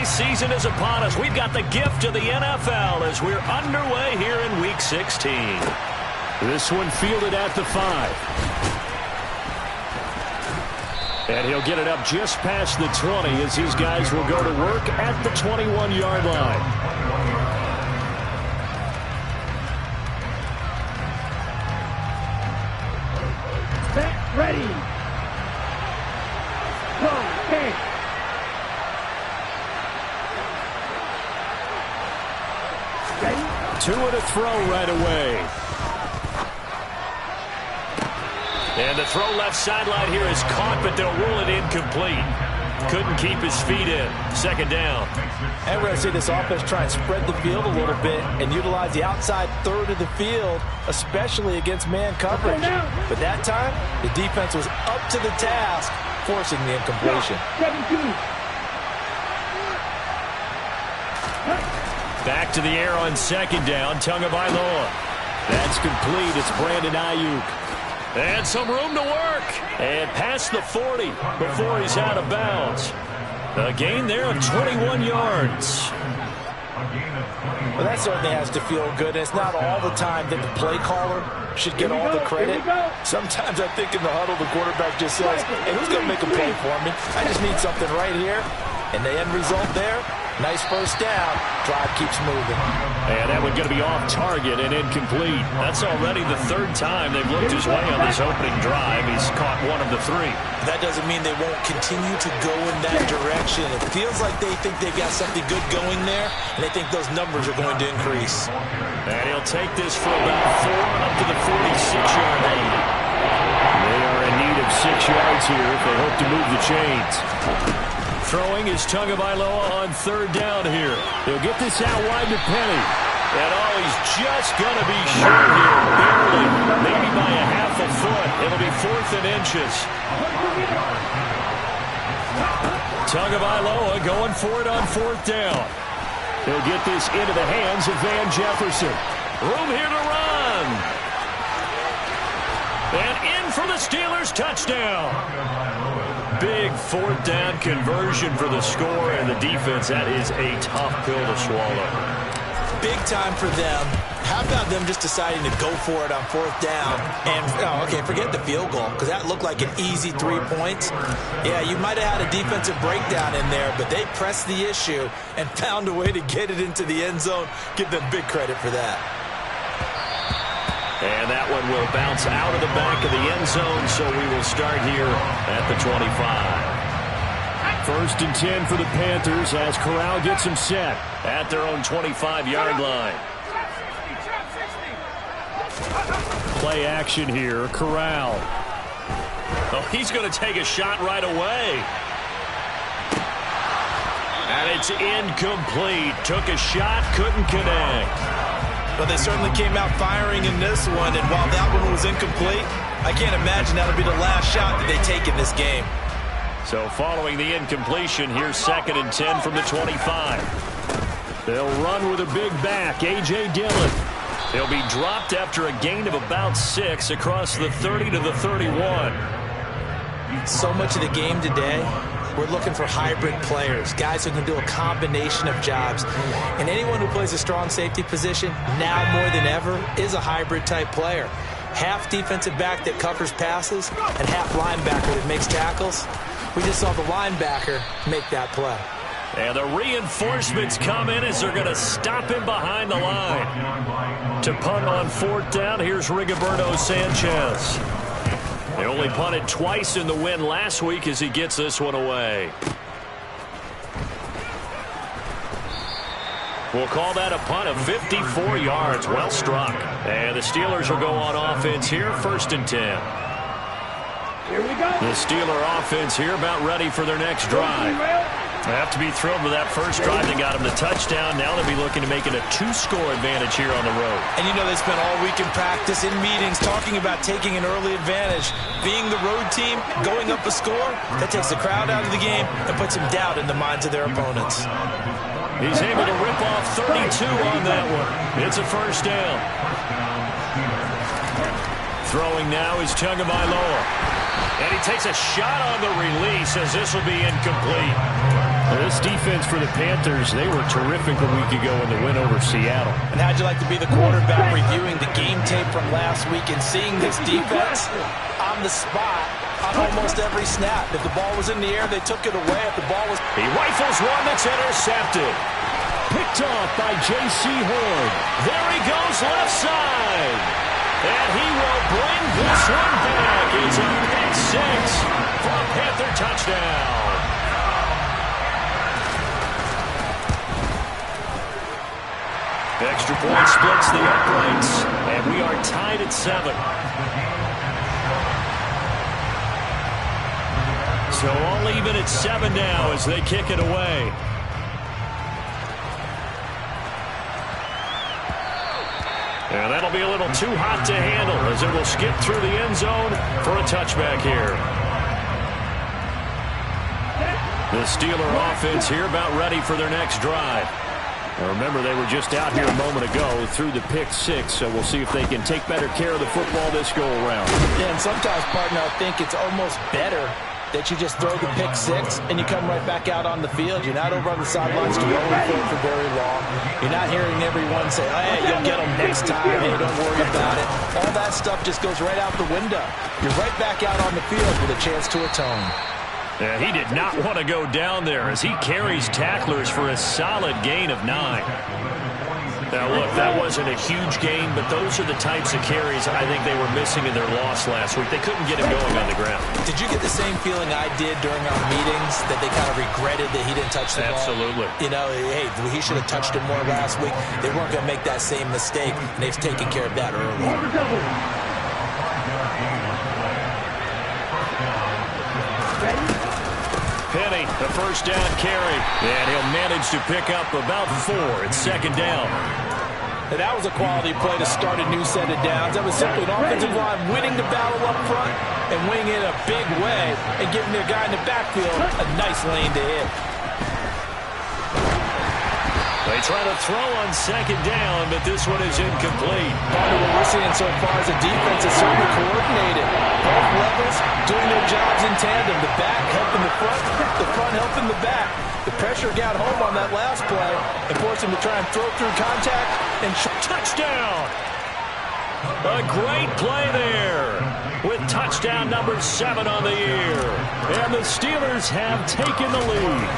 season is upon us. We've got the gift of the NFL as we're underway here in Week 16. This one fielded at the 5. And he'll get it up just past the 20 as these guys will go to work at the 21-yard line. Set, ready. Go, kick. Two and a throw right away. And the throw left sideline here is caught, but they'll rule it incomplete. Couldn't keep his feet in. Second down. And we're going to see this offense try and spread the field a little bit and utilize the outside third of the field, especially against man coverage. But that time, the defense was up to the task, forcing the incompletion. 17. Back to the air on second down. Tagovailoa. That's complete. It's Brandon Ayuk. And some room to work. And past the 40 before he's out of bounds. A gain there of 21 yards. Well, that certainly has to feel good. It's not all the time that the play caller should get all the credit. Sometimes I think in the huddle, the quarterback just says, hey, who's going to make a play for me? I just need something right here. And the end result there, nice first down. Drive keeps moving. And that one going to be off target and incomplete. That's already the third time they've looked his way on this opening drive. He's caught one of the 3. That doesn't mean they won't continue to go in that direction. It feels like they think they've got something good going there, and they think those numbers are going to increase. And he'll take this for about 4 up to the 46-yard line. They are in need of 6 yards here if they hope to move the chains. Throwing is Tagovailoa on third down here. He'll get this out wide to Penny. And he's just going to be short here, barely, maybe by a half a foot. It'll be 4th and inches. Tagovailoa going for it on 4th down. He'll get this into the hands of Van Jefferson. Room here to run. And in for the Steelers, touchdown. Big 4th down conversion for the score, and the defense, that is a tough pill to swallow. Big time for them. How about them just deciding to go for it on 4th down? And, okay, forget the field goal, because that looked like an easy 3 points. Yeah, you might have had a defensive breakdown in there, but they pressed the issue and found a way to get it into the end zone. Give them big credit for that. And that one will bounce out of the back of the end zone, so we will start here at the 25. 1st and 10 for the Panthers as Corral gets him set. At their own 25-yard line. Play action here, Corral. Oh, he's going to take a shot right away. And it's incomplete. Took a shot, couldn't connect. Well, they certainly came out firing in this one, and while that one was incomplete, I can't imagine that'll be the last shot that they take in this game. So following the incompletion, here's 2nd and 10 from the 25. They'll run with a big back, A.J. Dillon. He'll be dropped after a gain of about 6 across the 30 to the 31. So much of the game today, we're looking for hybrid players, guys who can do a combination of jobs. And anyone who plays a strong safety position, now more than ever, is a hybrid-type player. Half defensive back that covers passes and half linebacker that makes tackles. We just saw the linebacker make that play. And the reinforcements come in as they're going to stop him behind the line. To punt on 4th down, here's Rigoberto Sanchez. They only punted twice in the win last week as he gets this one away. We'll call that a punt of 54 yards. Well struck. And the Steelers will go on offense here, 1st and 10. Here we go. The Steeler offense here about ready for their next drive. They have to be thrilled with that first drive. They got him the touchdown. Now they'll be looking to make it a 2-score advantage here on the road. And you know they spent all week in practice, in meetings, talking about taking an early advantage. Being the road team, going up a score, that takes the crowd out of the game and puts some doubt in the minds of their opponents. He's able to rip off 32 on that one. It's a first down. Throwing now is Tagovailoa. And he takes a shot on the release as this will be incomplete. Well, this defense for the Panthers, they were terrific a week ago in the win over Seattle. And how'd you like to be the quarterback reviewing the game tape from last week and seeing this defense on the spot on almost every snap? If the ball was in the air, they took it away. If the ball was... He rifles one that's intercepted. Picked off by J.C. Horn. There he goes left side. And he will bring this one back. It's a pick six for a Panther touchdown. Extra point splits the uprights, and we are tied at 7. So all even at 7 now as they kick it away. And that'll be a little too hot to handle as it will skip through the end zone for a touchback here. The Steeler offense here about ready for their next drive. Now remember, they were just out here a moment ago through the pick six, so we'll see if they can take better care of the football this go-around. Yeah, and sometimes, partner, I think it's almost better that you just throw the pick six and you come right back out on the field. You're not over on the sidelines dwelling for very long. You're not hearing everyone say, hey, you'll get them next time. Hey, don't worry about it. All that stuff just goes right out the window. You're right back out on the field with a chance to atone. Yeah, he did not want to go down there as he carries tacklers for a solid gain of 9. Now, look, that wasn't a huge gain, but those are the types of carries I think they were missing in their loss last week. They couldn't get him going on the ground. Did you get the same feeling I did during our meetings, that they kind of regretted that he didn't touch the ball? Absolutely. You know, hey, he should have touched it more last week. They weren't going to make that same mistake, and they've taken care of that early. Penny, the first down carry. And he'll manage to pick up about 4. It's second down. And that was a quality play to start a new set of downs. That was simply an offensive line winning the battle up front and winning it a big way and giving their guy in the backfield a nice lane to hit. They try to throw on second down, but this one is incomplete. Part of what we're seeing so far is the defense is certainly coordinated. Both levels doing their jobs in tandem. The back helping the front helping the back. The pressure got home on that last play and forced him to try and throw through contact and touchdown. A great play there with touchdown number 7 on the year. And the Steelers have taken the lead.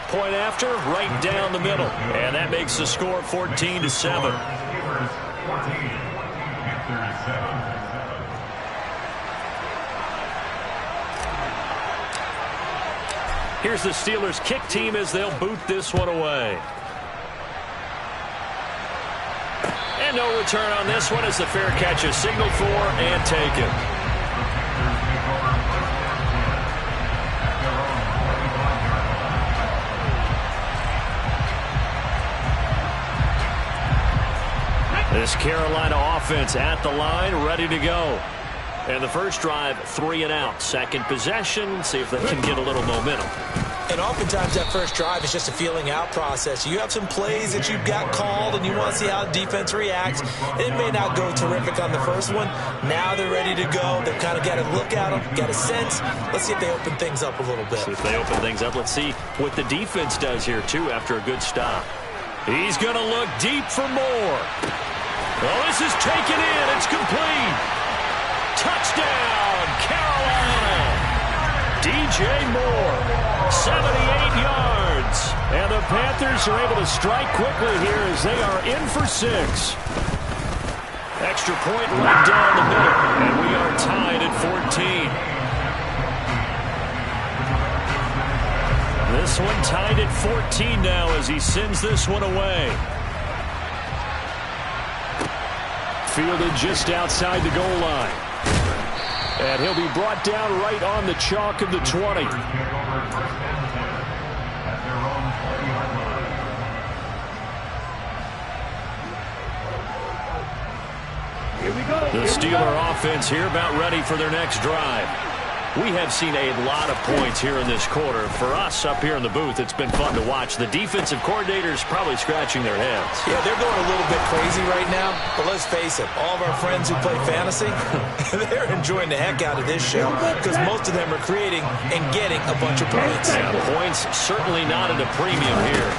Point after, right down the middle. And that makes the score 14-7. Here's the Steelers kick team as they'll boot this one away. And no return on this one as the fair catch is signaled for and taken. This Carolina offense at the line, ready to go. And the first drive, 3 and out. Second possession, see if they can get a little momentum. And oftentimes that first drive is just a feeling out process. You have some plays that you've got called and you want to see how the defense reacts. It may not go terrific on the first one. Now they're ready to go. They've kind of got a look at them, got a sense. Let's see if they open things up a little bit. See if they open things up. Let's see what the defense does here, too, after a good stop. He's going to look deep for more. Oh, this is taken in. It's complete. Touchdown, Carolina. DJ Moore, 78 yards. And the Panthers are able to strike quickly here as they are in for 6. Extra point right down the middle. And we are tied at 14. This one tied at 14 now as he sends this one away. Fielded just outside the goal line. And he'll be brought down right on the chalk of the 20. Here we go. The Steeler offense here about ready for their next drive. We have seen a lot of points here in this quarter. For us up here in the booth, it's been fun to watch. The defensive coordinators probably scratching their heads. Yeah, they're going a little bit crazy right now. But let's face it, all of our friends who play fantasy, they're enjoying the heck out of this show because most of them are creating and getting a bunch of points. Yeah, points certainly not at a premium here.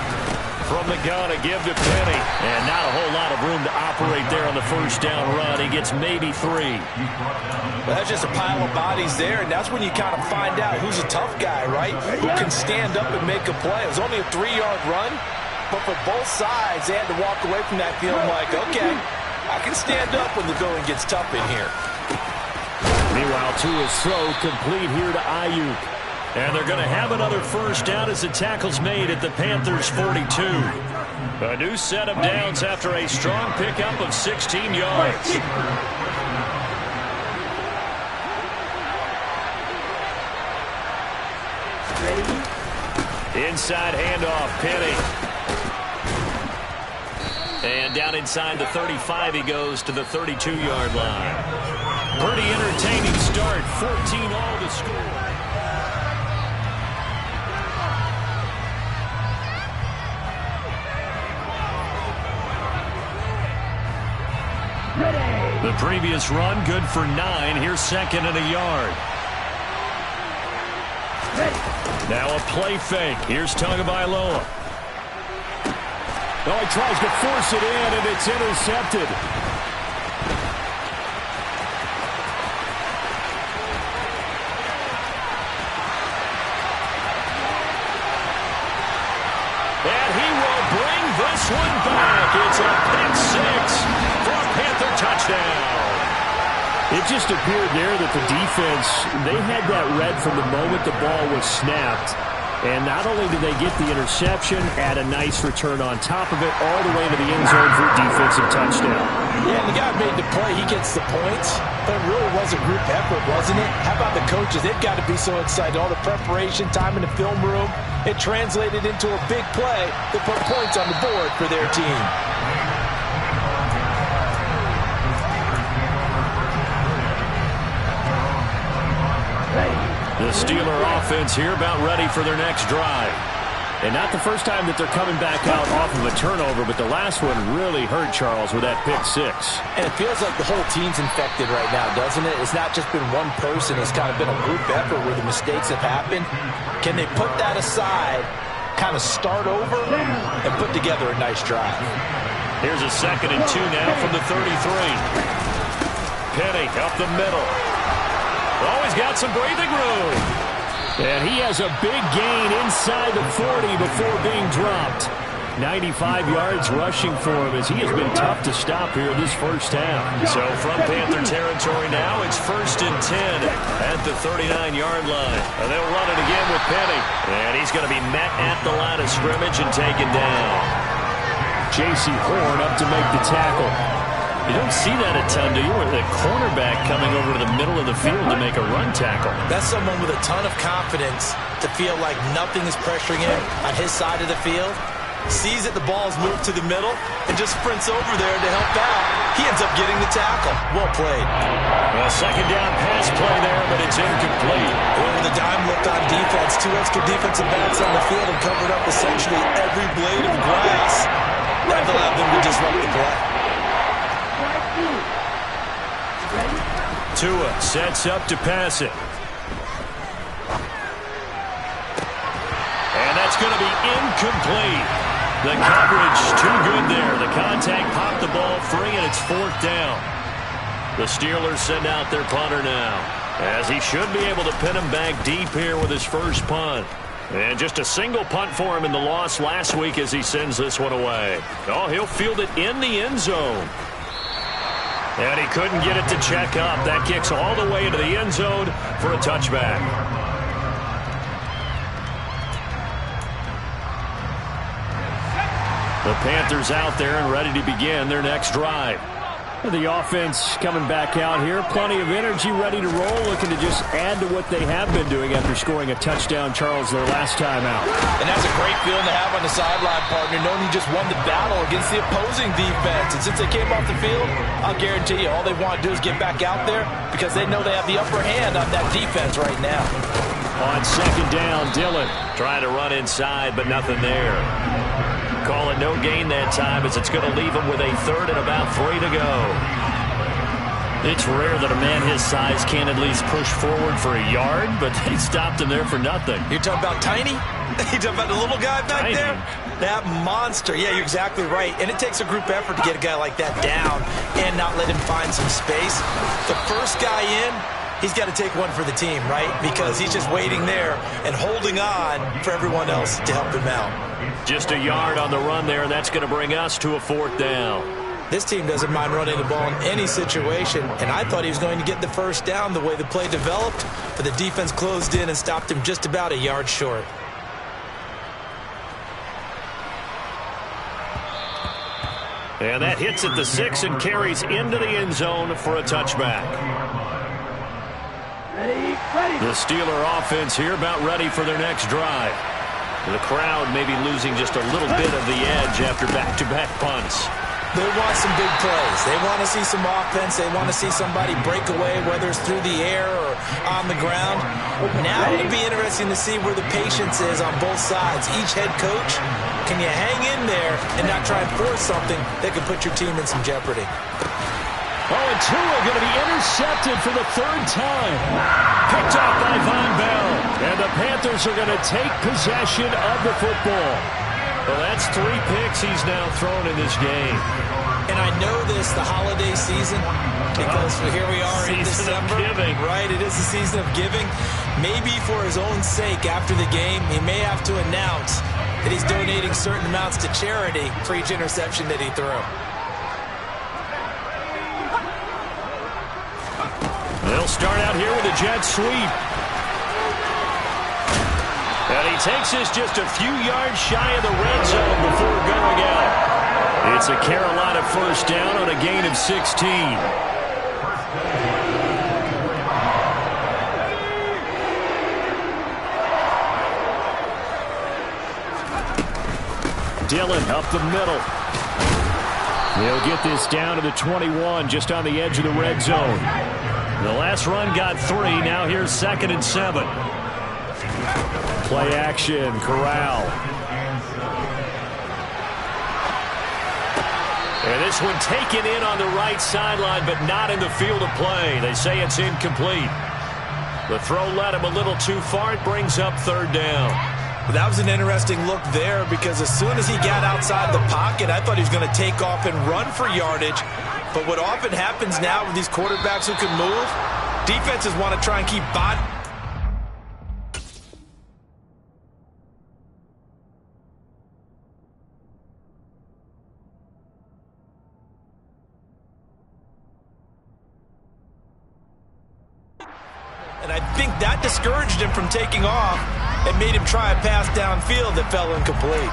From the gun, a give to Penny. And not a whole lot of room to operate there on the first down run. He gets maybe 3. Well, that's just a pile of bodies there, and that's when you kind of find out who's a tough guy, right? Who can stand up and make a play. It was only a 3-yard run, but for both sides, they had to walk away from that feeling like, okay, I can stand up when the going gets tough in here. Meanwhile, Tua's throw complete here to Ayuk. And they're going to have another first down as the tackle's made at the Panthers' 42. A new set of downs after a strong pickup of 16 yards. Inside handoff, Penny. And down inside the 35, he goes to the 32-yard line. Pretty entertaining start, 14-all to score. The previous run, good for 9. Here's second and a yard. Now a play fake. Here's Tagovailoa. Oh, he tries to force it in, and it's intercepted. And he will bring this one back. It's a pick 6 for a Panther touchdown. It just appeared there that the defense, they had that read from the moment the ball was snapped. And not only did they get the interception, add a nice return on top of it, all the way to the end zone for a defensive touchdown. Yeah, and the guy made the play. He gets the points. But it really was a group effort, wasn't it? How about the coaches? They've got to be so excited. All the preparation, time in the film room, it translated into a big play that put points on the board for their team. The Steeler offense here about ready for their next drive. And not the first time that they're coming back out off of a turnover, but the last one really hurt Charles with that pick 6. And it feels like the whole team's infected right now, doesn't it? It's not just been one person. It's kind of been a group effort where the mistakes have happened. Can they put that aside, kind of start over, and put together a nice drive? Here's a 2nd and 2 now from the 33. Penny up the middle. Oh, he's got some breathing room. And he has a big gain inside the 40 before being dropped. 95 yards rushing for him as he has been tough to stop here this first half. So from Panther territory now, it's 1st and 10 at the 39-yard line. And they'll run it again with Penny. And he's going to be met at the line of scrimmage and taken down. J.C. Horn up to make the tackle. You don't see that a ton, do you? Where the cornerback coming over to the middle of the field to make a run tackle. That's someone with a ton of confidence to feel like nothing is pressuring him on his side of the field. Sees that the ball's moved to the middle and just sprints over there to help out. He ends up getting the tackle. Well played. A 2nd down pass play there, but it's incomplete. Over the dime looked on defense. 2 extra defensive backs on the field and covered up essentially every blade of grass. That allowed them to disrupt the play. Tua sets up to pass it. And that's going to be incomplete. The coverage too good there. The contact popped the ball free, and it's 4th down. The Steelers send out their punter now, as he should be able to pin him back deep here with his first punt. And just a single punt for him in the loss last week as he sends this one away. Oh, he'll field it in the end zone. And he couldn't get it to check up. That kicks all the way into the end zone for a touchback. The Panthers out there and ready to begin their next drive. The offense coming back out here. Plenty of energy, ready to roll, looking to just add to what they have been doing after scoring a touchdown, Charles, their last time out. And that's a great feeling to have on the sideline, partner, knowing you just won the battle against the opposing defense. And since they came off the field, I'll guarantee you all they want to do is get back out there because they know they have the upper hand on that defense right now. On second down, Dillon trying to run inside, but nothing there. Call it no gain that time as it's going to leave him with a third and about 3 to go. It's rare that a man his size can't at least push forward for a yard, but they stopped him there for nothing. You're talking about Tiny? You're talking about the little guy back there? That monster. Yeah, you're exactly right. And it takes a group effort to get a guy like that down and not let him find some space. The first guy in, he's got to take one for the team, right? Because he's just waiting there and holding on for everyone else to help him out. Just a yard on the run there, and that's going to bring us to a 4th down. This team doesn't mind running the ball in any situation, and I thought he was going to get the first down the way the play developed, but the defense closed in and stopped him just about a yard short. And that hits at the 6 and carries into the end zone for a touchback. Ready. The Steeler offense here about ready for their next drive. The crowd may be losing just a little bit of the edge after back-to-back punts. They want some big plays. They want to see some offense. They want to see somebody break away, whether it's through the air or on the ground. Now it'll be interesting to see where the patience is on both sides. Each head coach, can you hang in there and not try and force something that could put your team in some jeopardy? Oh, and Tua going to be intercepted for the 3rd time. Picked off by Von Bell. And the Panthers are going to take possession of the football. Well, that's 3 picks he's now thrown in this game. And I know this, the holiday season, because here we are in December. Giving. Right, it is the season of giving. Maybe for his own sake after the game, he may have to announce that he's donating certain amounts to charity for each interception that he threw. They'll start out here with a jet sweep. And he takes us just a few yards shy of the red zone before going out. It's a Carolina first down on a gain of 16. Dillon up the middle. They'll get this down to the 21, just on the edge of the red zone. The last run got 3. Now here's 2nd and 7. Play action, Corral. And this one taken in on the right sideline, but not in the field of play. They say it's incomplete. The throw led him a little too far. It brings up 3rd down. Well, that was an interesting look there because as soon as he got outside the pocket, I thought he was going to take off and run for yardage. But what often happens now with these quarterbacks who can move, defenses want to try and keep body. And I think that discouraged him from taking off and made him try a pass downfield that fell incomplete.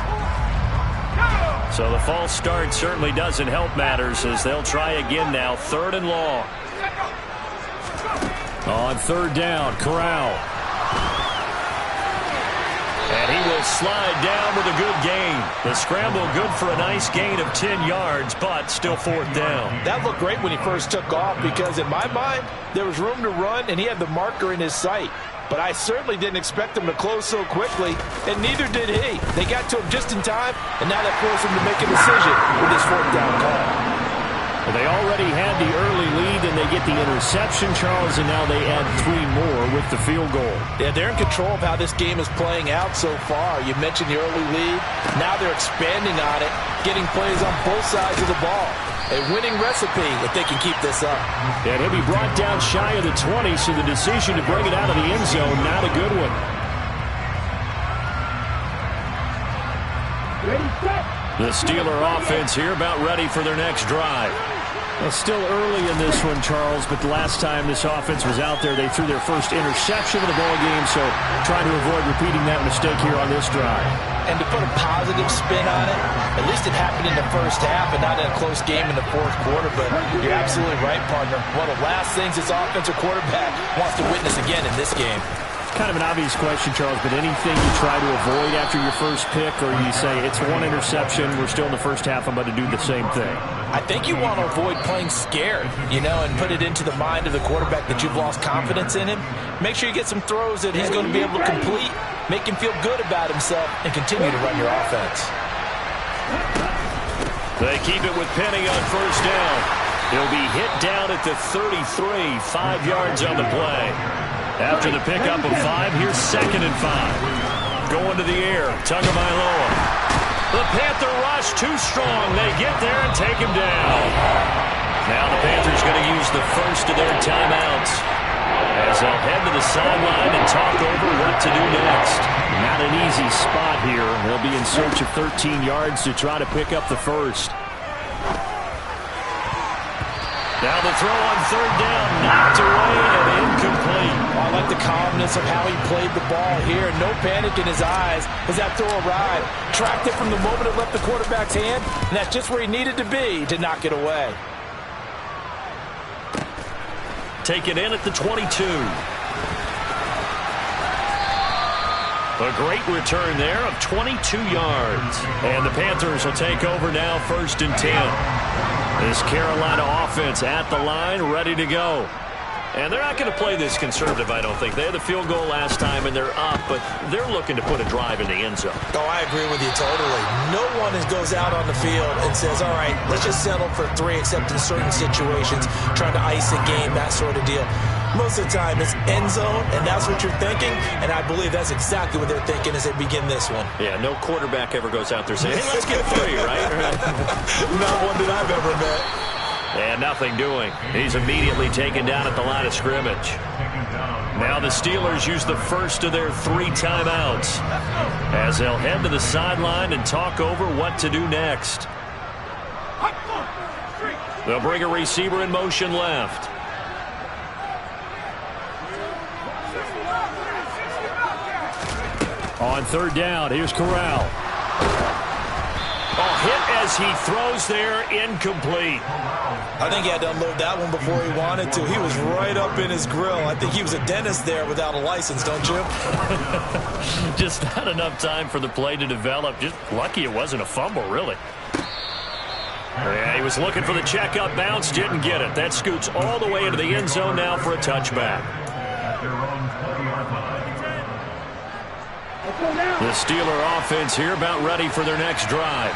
So the false start certainly doesn't help matters as they'll try again now. 3rd and long. On 3rd down, Corral. And he will slide down with a good gain. The scramble good for a nice gain of 10 yards, but still 4th down. That looked great when he first took off because in my mind, there was room to run and he had the marker in his sight. But I certainly didn't expect him to close so quickly, and neither did he. They got to him just in time, and now that forced him to make a decision with this 4th down call. Well, they already had the early lead, and they get the interception, Charles, and now they add 3 more with the field goal. Yeah, they're in control of how this game is playing out so far. You mentioned the early lead. Now they're expanding on it, getting plays on both sides of the ball. A winning recipe if they can keep this up. And he'll be brought down shy of the 20, so the decision to bring it out of the end zone, not a good one. Ready, set. The Steeler offense here about ready for their next drive. Well, still early in this one, Charles, but the last time this offense was out there, they threw their first interception of the ball game, so trying to avoid repeating that mistake here on this drive. And to put a positive spin on it, at least it happened in the first half and not in a close game in the fourth quarter, but you're absolutely right, partner. One of the last things this offensive quarterback wants to witness again in this game. Kind of an obvious question, Charles, but anything you try to avoid after your first pick, or you say it's one interception, we're still in the first half, I'm about to do the same thing? I think you want to avoid playing scared, and put it into the mind of the quarterback that you've lost confidence in him. Make sure you get some throws that he's going to be able to complete, make him feel good about himself, and continue to run your offense. They keep it with Penny on first down. He'll be hit down at the 33, 5 yards on the play. After the pickup of 5, here's 2nd and 5. Going to the air, Tagovailoa. The Panther rush too strong. They get there and take him down. Now the Panthers going to use the first of their timeouts as they'll head to the sideline and talk over what to do next. Not an easy spot here. They'll be in search of 13 yards to try to pick up the first. Now the throw on 3rd down, knocked away and incomplete. I like the calmness of how he played the ball here. No panic in his eyes as that throw arrived. Tracked it from the moment it left the quarterback's hand, and that's just where he needed to be to knock it away. Taken in at the 22. A great return there of 22 yards. And the Panthers will take over now, 1st and 10. This Carolina offense at the line, ready to go. And they're not going to play this conservative, I don't think. They had the field goal last time, and they're up, but they're looking to put a drive in the end zone. Oh, I agree with you totally. No one goes out on the field and says, all right, let's just settle for 3, except in certain situations, trying to ice a game, that sort of deal. Most of the time, it's end zone, and that's what you're thinking, and I believe that's exactly what they're thinking as they begin this one. Yeah, no quarterback ever goes out there saying, hey, let's get 3, right? Not one that I've ever met. And nothing doing. He's immediately taken down at the line of scrimmage. Now the Steelers use the first of their 3 timeouts as they'll head to the sideline and talk over what to do next. They'll bring a receiver in motion left. On 3rd down, here's Corral. Hit as he throws there, incomplete. I think he had to unload that one before he wanted to. He was right up in his grill. I think he was a dentist there without a license, don't you? Just not enough time for the play to develop. Just lucky it wasn't a fumble, really. Yeah, he was looking for the checkup bounce, didn't get it. That scoots all the way into the end zone now for a touchback. The Steeler offense here about ready for their next drive.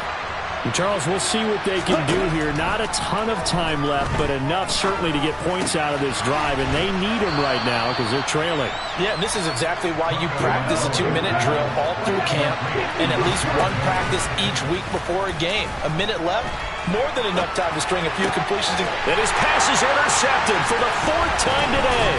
And Charles, we'll see what they can do here. Not a ton of time left, but enough certainly to get points out of this drive, and they need them right now because they're trailing. Yeah, and this is exactly why you practice a 2-minute drill all through camp and at least one practice each week before a game. A minute left, more than enough time to string a few completions. And his pass is intercepted for the 4th time today.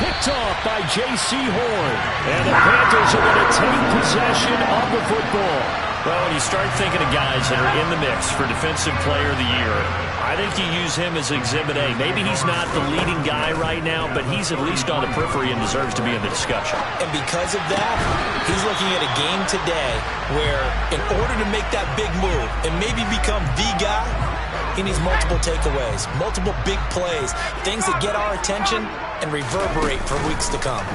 Picked off by J.C. Horn. And the Panthers are going to take possession of the football. Well, when you start thinking of guys that are in the mix for Defensive Player of the Year, I think you use him as Exhibit A. Maybe he's not the leading guy right now, but he's at least on the periphery and deserves to be in the discussion. And because of that, he's looking at a game today where in order to make that big move and maybe become the guy, he needs multiple takeaways, multiple big plays, things that get our attention and reverberate for weeks to come.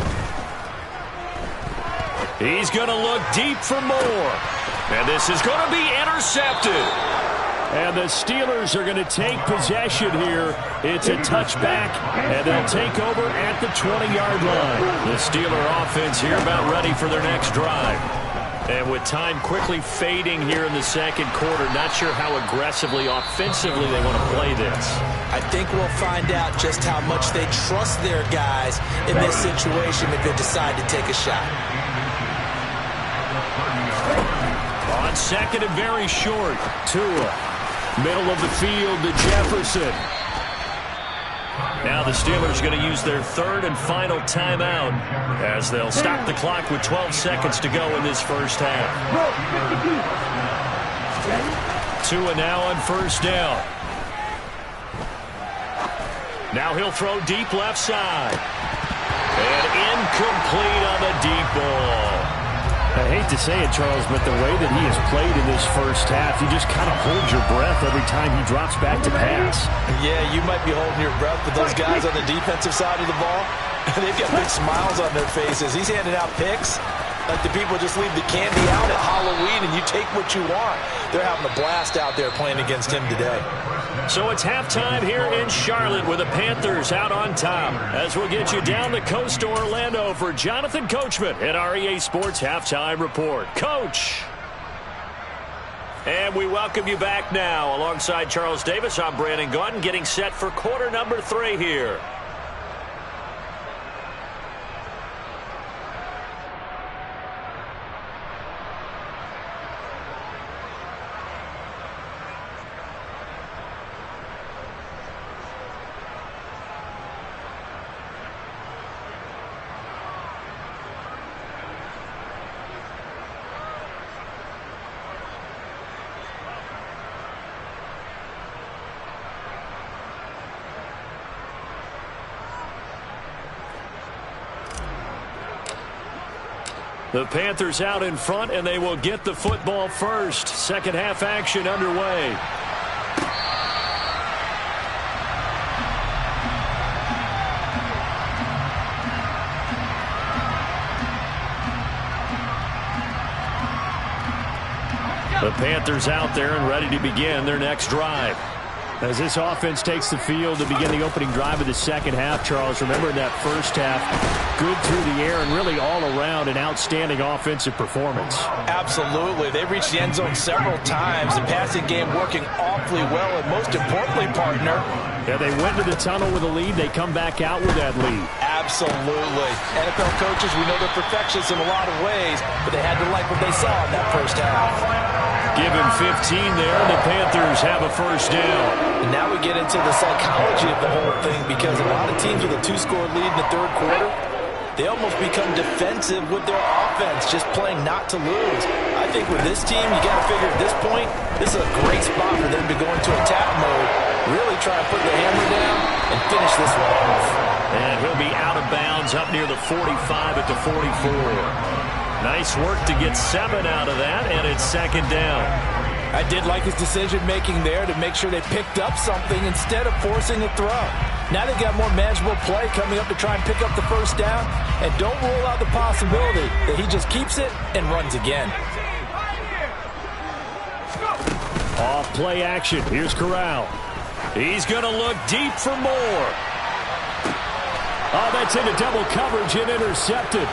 He's going to look deep for more. And this is going to be intercepted. And the Steelers are going to take possession here. It's a touchback, and they'll take over at the 20-yard line. The Steeler offense here about ready for their next drive. And with time quickly fading here in the 2nd quarter, not sure how aggressively, offensively they want to play this. I think we'll find out just how much they trust their guys in this situation if they decide to take a shot. On 2nd and very short. Tua. Middle of the field to Jefferson. Now the Steelers going to use their 3rd and final timeout as they'll stop the clock with 12 seconds to go in this first half. Tua now on 1st down. Now he'll throw deep left side. And incomplete on the deep ball. I hate to say it, Charles, but the way that he has played in this first half, you just kind of hold your breath every time he drops back to pass. Yeah, you might be holding your breath, but those guys on the defensive side of the ball, they've got big smiles on their faces. He's handing out picks like the people just leave the candy out at Halloween and you take what you want. They're having a blast out there playing against him today. So it's halftime here in Charlotte with the Panthers out on top. As we'll get you down the coast to Orlando for Jonathan Coachman at our EA Sports Halftime Report. Coach! And we welcome you back now. Alongside Charles Davis, I'm Brandon Gaudin, getting set for quarter number 3 here. The Panthers out in front, and they will get the football first. Second half action underway. The Panthers out there and ready to begin their next drive. As this offense takes the field to begin the opening drive of the second half, Charles, remember in that first half, good through the air and really all around an outstanding offensive performance. Absolutely. They reached the end zone several times. The passing game working awfully well, and most importantly, partner, yeah, they went to the tunnel with a lead. They come back out with that lead. Absolutely. NFL coaches, we know they're perfectionists in a lot of ways, but they had to like what they saw in that first half. Give him 15 there, and the Panthers have a first down. And now we get into the psychology of the whole thing, because a lot of teams with a 2-score lead in the third quarter, they almost become defensive with their offense, just playing not to lose. I think with this team, you got to figure at this point, this is a great spot for them to go into attack mode, really try to put the hammer down and finish this one off. And he'll be out of bounds up near the 45 at the 44. Nice work to get 7 out of that, and it's second down. I did like his decision-making there to make sure they picked up something instead of forcing a throw. Now they've got more manageable play coming up to try and pick up the first down, and don't rule out the possibility that he just keeps it and runs again. Off play action. Here's Corral. He's going to look deep for more. Oh, that's into double coverage and intercepted.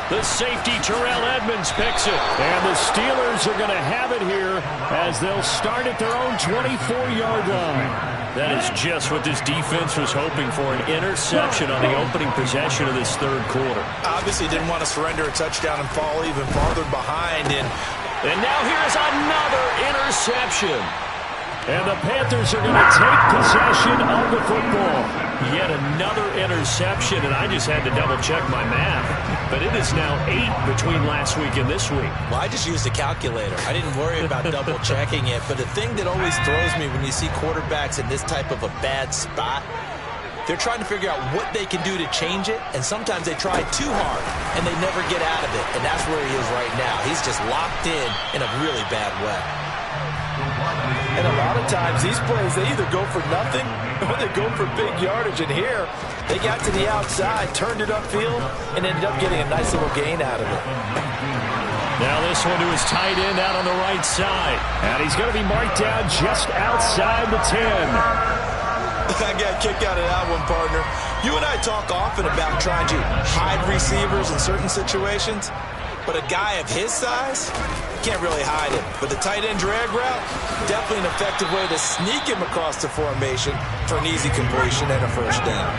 The safety, Terrell Edmonds, picks it. And the Steelers are going to have it here as they'll start at their own 24-yard line. That is just what this defense was hoping for, an interception on the opening possession of this third quarter. Obviously didn't want to surrender a touchdown and fall even farther behind. And now here's another interception. And the Panthers are going to take possession of the football. Yet another interception, and I just had to double-check my math. But it is now 8 between last week and this week. Well, I just used a calculator. I didn't worry about double-checking it. But the thing that always throws me when you see quarterbacks in this type of a bad spot, they're trying to figure out what they can do to change it, and sometimes they try too hard, and they never get out of it. And that's where he is right now. He's just locked in a really bad way. And a lot of times, these plays, they either go for nothing or they go for big yardage. And here, they got to the outside, turned it upfield, and ended up getting a nice little gain out of it. Now this one to his tight end out on the right side. And he's going to be marked down just outside the 10. I got a kick out of that one, partner. You and I talk often about trying to hide receivers in certain situations, but a guy of his size, can't really hide him. But the tight end drag route, definitely an effective way to sneak him across the formation for an easy completion and a first down.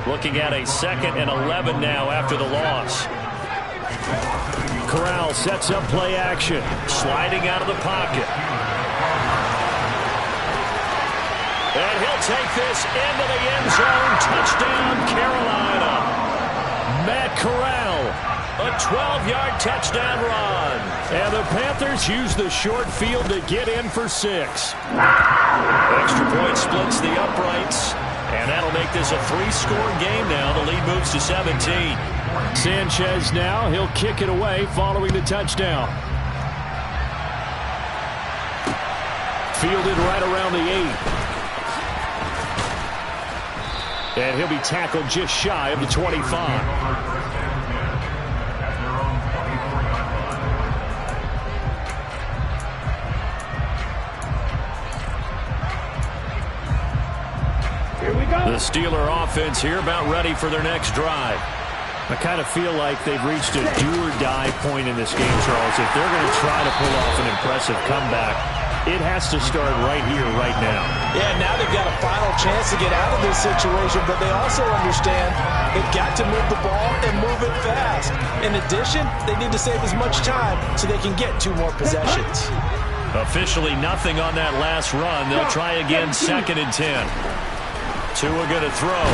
Looking at a 2nd and 11 now after the loss. Corral sets up play action. Sliding out of the pocket. And he'll take this into the end zone. Touchdown, Carolina. Matt Corral. A 12-yard touchdown run. And the Panthers use the short field to get in for 6. Extra point splits the uprights. And that'll make this a 3-score game now. The lead moves to 17. Sanchez now, he'll kick it away following the touchdown. Fielded right around the 8. And he'll be tackled just shy of the 25. The Steeler offense here about ready for their next drive. I kind of feel like they've reached a do-or-die point in this game, Charles. If they're going to try to pull off an impressive comeback, it has to start right here, right now. Yeah, now they've got a final chance to get out of this situation, but they also understand they've got to move the ball and move it fast. In addition, they need to save as much time so they can get 2 more possessions. Officially nothing on that last run. They'll try again 2nd and 10. Tua going to throw.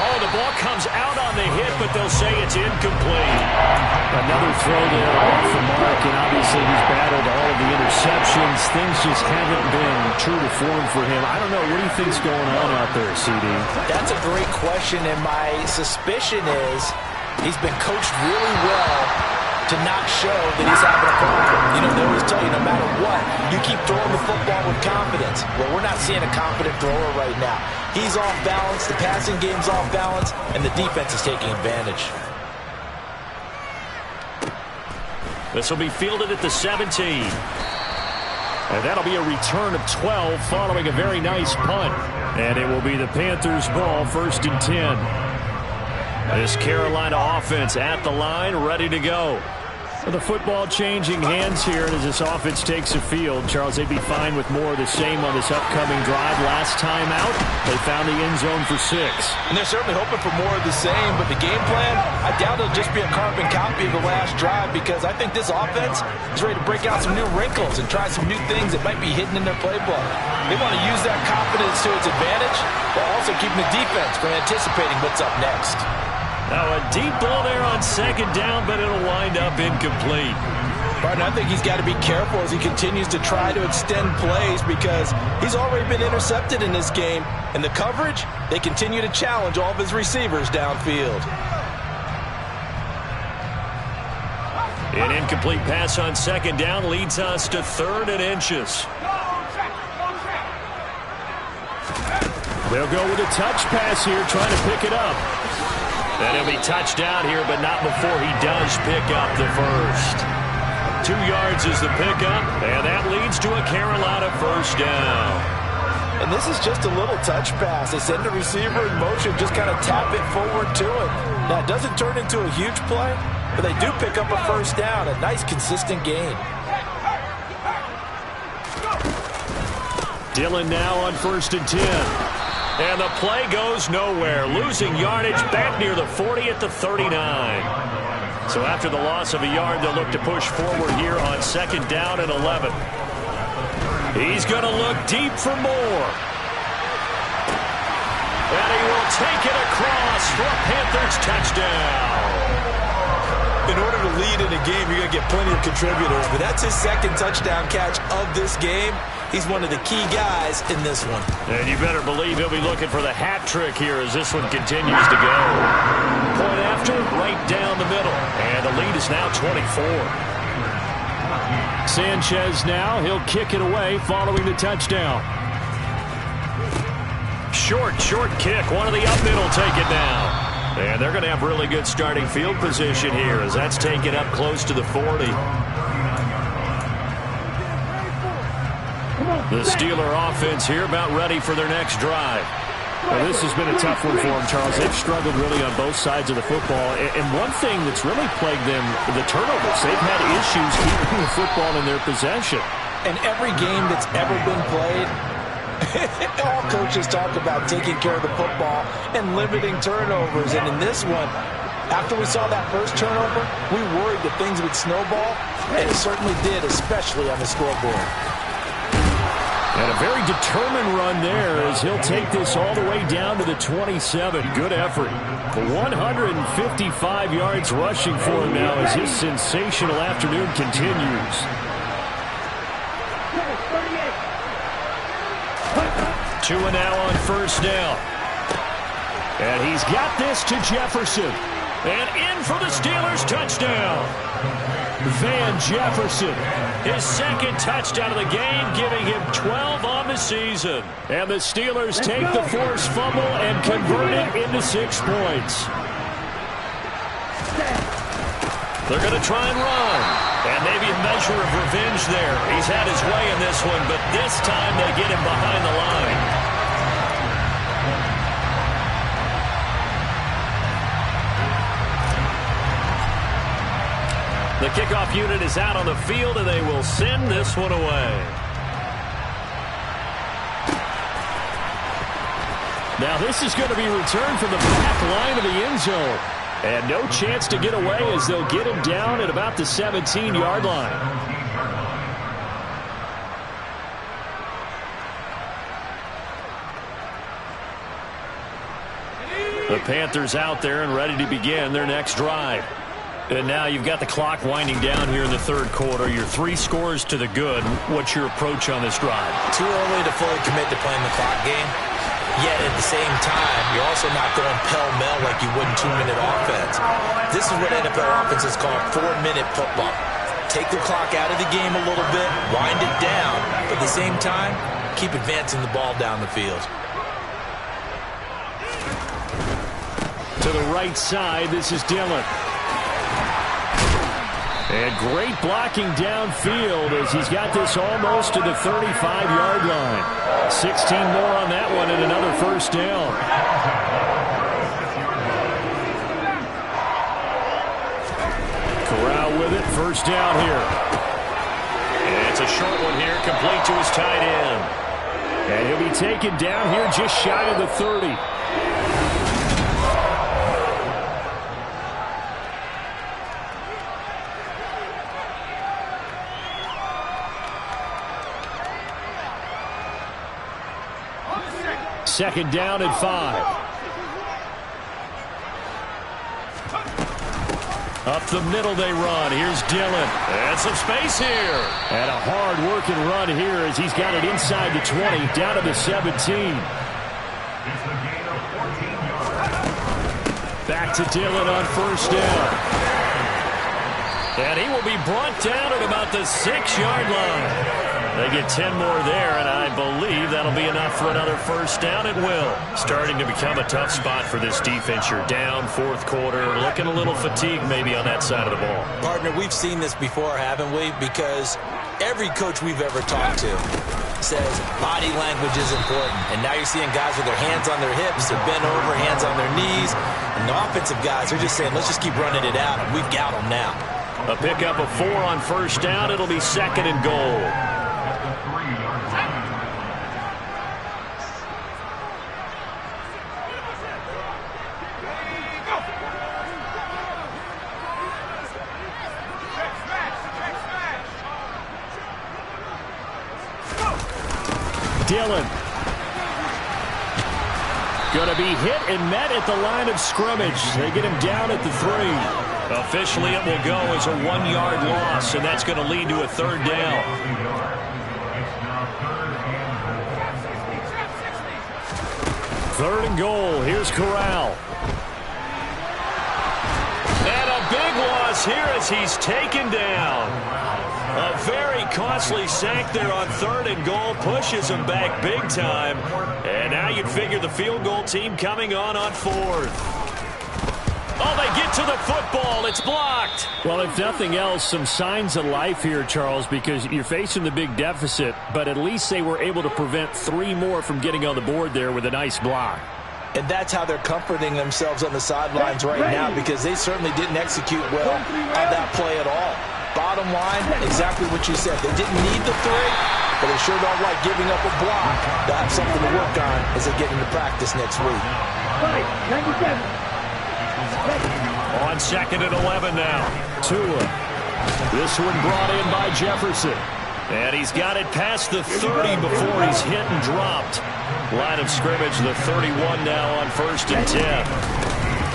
Oh, the ball comes out on the hit, but they'll say it's incomplete. Another throw there off the mark, and obviously he's battled all of the interceptions. Things just haven't been true to form for him. I don't know. What do you think's going on out there, CD? That's a great question, and my suspicion is he's been coached really well to not show that he's having a problem. You know, they always tell you, no matter what, you keep throwing the football with confidence. Well, we're not seeing a confident thrower right now. He's off balance, the passing game's off balance, and the defense is taking advantage. This will be fielded at the 17. And that'll be a return of 12 following a very nice punt. And it will be the Panthers' ball, 1st and 10. This Carolina offense at the line, ready to go. The football changing hands here as this offense takes the field. Charles, they'd be fine with more of the same on this upcoming drive. Last time out, they found the end zone for 6. And they're certainly hoping for more of the same, but the game plan, I doubt it'll just be a carbon copy of the last drive, because I think this offense is ready to break out some new wrinkles and try some new things that might be hidden in their playbook. They want to use that confidence to its advantage, while also keeping the defense from anticipating what's up next. Now a deep ball there on 2nd down, but it'll wind up incomplete. Martin, I think he's got to be careful as he continues to try to extend plays, because he's already been intercepted in this game. And the coverage, they continue to challenge all of his receivers downfield. An incomplete pass on 2nd down leads us to 3rd and inches. They'll go with a touch pass here, trying to pick it up. And he'll be touched down here, but not before he does pick up the first. 2 yards is the pickup, and that leads to a Carolina 1st down. And this is just a little touch pass. They send the receiver in motion, just kind of tap it forward to him. Now, it doesn't turn into a huge play, but they do pick up a 1st down, a nice, consistent gain. Dillon now on 1st and 10. And the play goes nowhere. Losing yardage back near the 40 at the 39. So after the loss of a yard, they'll look to push forward here on 2nd down and 11. He's going to look deep for more. And he will take it across for a Panthers touchdown. In order to lead in a game, you're going to get plenty of contributors, but that's his 2nd touchdown catch of this game. He's one of the key guys in this one. And you better believe he'll be looking for the hat trick here as this one continues to go. Point after, right down the middle. And the lead is now 24. Sanchez now, he'll kick it away following the touchdown. Short kick. One of the up middle take it down. And they're going to have really good starting field position here as that's taken up close to the 40. The Steeler offense here about ready for their next drive. Well, this has been a tough one for them, Charles. They've struggled really on both sides of the football. And one thing that's really plagued them, the turnovers. They've had issues keeping the football in their possession. In every game that's ever been played, all coaches talk about taking care of the football and limiting turnovers. And in this one, after we saw that first turnover, we worried that things would snowball, and it certainly did, especially on the scoreboard. And a very determined run there as he'll take this all the way down to the 27. Good effort. 155 yards rushing for him now as his sensational afternoon continues. 2 Tua now on first down. And he's got this to Jefferson. And in for the Steelers touchdown. Van Jefferson, his second touchdown of the game, giving him 12 on the season. And the Steelers take the forced fumble and convert it into 6 points. They're going to try and run. And maybe a measure of revenge there. He's had his way in this one, but this time they get him behind the line. The kickoff unit is out on the field, and they will send this one away. Now this is going to be returned from the back line of the end zone. And no chance to get away as they'll get him down at about the 17-yard line. The Panthers out there and ready to begin their next drive. And now you've got the clock winding down here in the third quarter. You're 3 scores to the good. What's your approach on this drive? Too early to fully commit to playing the clock game. Yet at the same time, you're also not going pell-mell like you would in 2-minute offense. This is what NFL offenses call 4-minute football. Take the clock out of the game a little bit, wind it down, but at the same time, keep advancing the ball down the field. To the right side, this is Dillon. And great blocking downfield as he's got this almost to the 35-yard line. 16 more on that one and another first down. Corral with it, first down here. And it's a short one here, complete to his tight end. And he'll be taken down here just shy of the 30. Second down and 5. Up the middle they run. Here's Dillon. And some space here. And a hard-working run here as he's got it inside the 20, down to the 17. Back to Dillon on first down. And he will be brought down at about the 6-yard line. They get 10 more there, and I believe that'll be enough for another first down. It will. Starting to become a tough spot for this defense. You're down, fourth quarter, looking a little fatigued maybe on that side of the ball. Partner, we've seen this before, haven't we? Because every coach we've ever talked to says body language is important. And now you're seeing guys with their hands on their hips, they're bent over, hands on their knees. And the offensive guys are just saying, let's just keep running it out, and we've got them now. A pickup of 4 on first down. It'll be second and goal. Dillon. Going to be hit and met at the line of scrimmage. They get him down at the 3. Officially, it will go as a 1-yard loss, and that's going to lead to a third down. Third and goal. Here's Corral. And a big loss here as he's taken down. A very costly sack there on third and goal. Pushes him back big time. And now you'd figure the field goal team coming on fourth. Oh, they get to the football. It's blocked. Well, if nothing else, some signs of life here, Charles, because you're facing the big deficit, but at least they were able to prevent 3 more from getting on the board there with a nice block. And that's how they're comforting themselves on the sidelines right now, because they certainly didn't execute well on that play at all. Bottom line, exactly what you said. They didn't need the 3, but they sure don't like giving up a block. They'll have something to work on as they get into practice next week. On second and 11 now. Tua. This one brought in by Jefferson. And he's got it past the 30 before he's hit and dropped. Line of scrimmage, the 31 now on first and 10.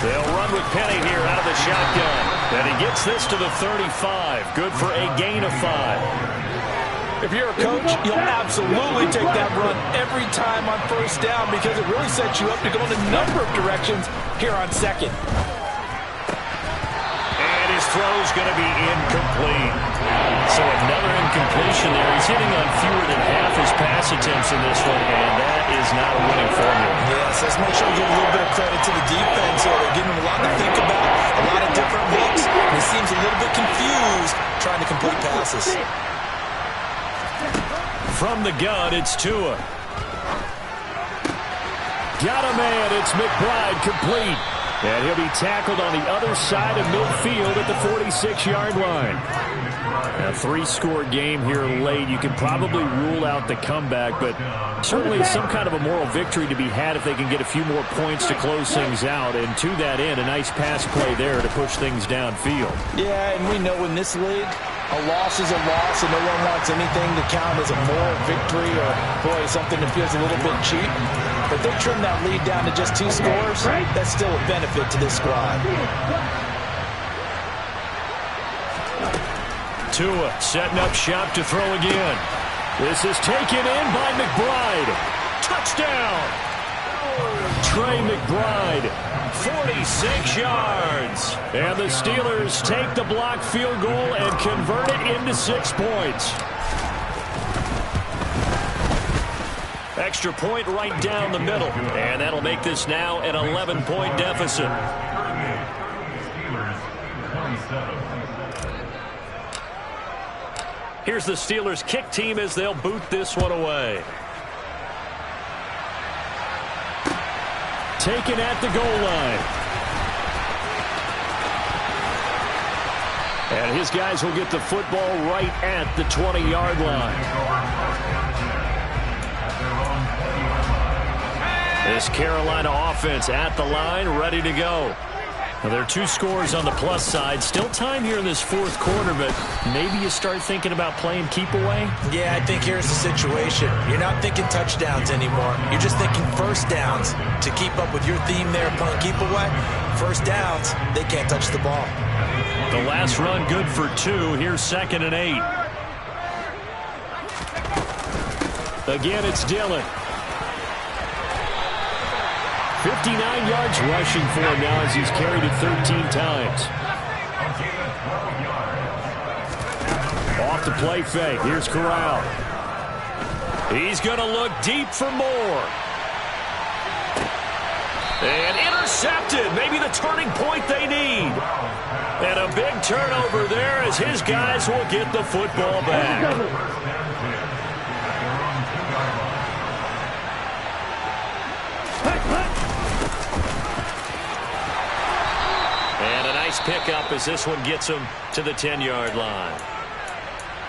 They'll run with Penny here out of the shotgun. And he gets this to the 35. Good for a gain of 5. If you're a coach, you'll absolutely take that run every time on first down because it really sets you up to go in a number of directions here on second. And his throw's going to be incomplete. So another incompletion there. He's hitting on fewer than half his pass attempts in this one, and that is not a winning formula. Yes, let's make sure we give a little bit of credit to the defense here. They're giving him a lot to think about, a lot of different looks, and he seems a little bit confused trying to complete passes. From the gun, it's Tua. Got a man. It's McBride complete. And he'll be tackled on the other side of midfield at the 46-yard line. A three-score game here late. You can probably rule out the comeback, but certainly some kind of a moral victory to be had if they can get a few more points to close things out. And to that end, a nice pass play there to push things downfield. Yeah, and we know in this league, a loss is a loss, and no one wants anything to count as a moral victory or, boy, something that feels a little bit cheap. But they trim that lead down to just 2 scores. That's still a benefit to this squad. Tua setting up shop to throw again. This is taken in by McBride. Touchdown! Trey McBride, 46 yards. And the Steelers take the blocked field goal and convert it into 6 points. Extra point right down the middle. And that'll make this now an 11-point deficit. Here's the Steelers kick team as they'll boot this one away. Taken at the goal line. And his guys will get the football right at the 20-yard line. This Carolina offense at the line, ready to go. Now, there are 2 scores on the plus side. Still time here in this fourth quarter, but maybe you start thinking about playing keep away? Yeah, I think here's the situation. You're not thinking touchdowns anymore. You're just thinking first downs. To keep up with your theme there, playing keep away, first downs, they can't touch the ball. The last run good for 2. Here's 2nd and 8. Again, it's Dillon. 59 yards rushing for him now as he's carried it 13 times. Off the play fake. Here's Corral. He's going to look deep for more. And intercepted. Maybe the turning point they need. And a big turnover there as his guys will get the football back. Pickup as this one gets him to the 10-yard line.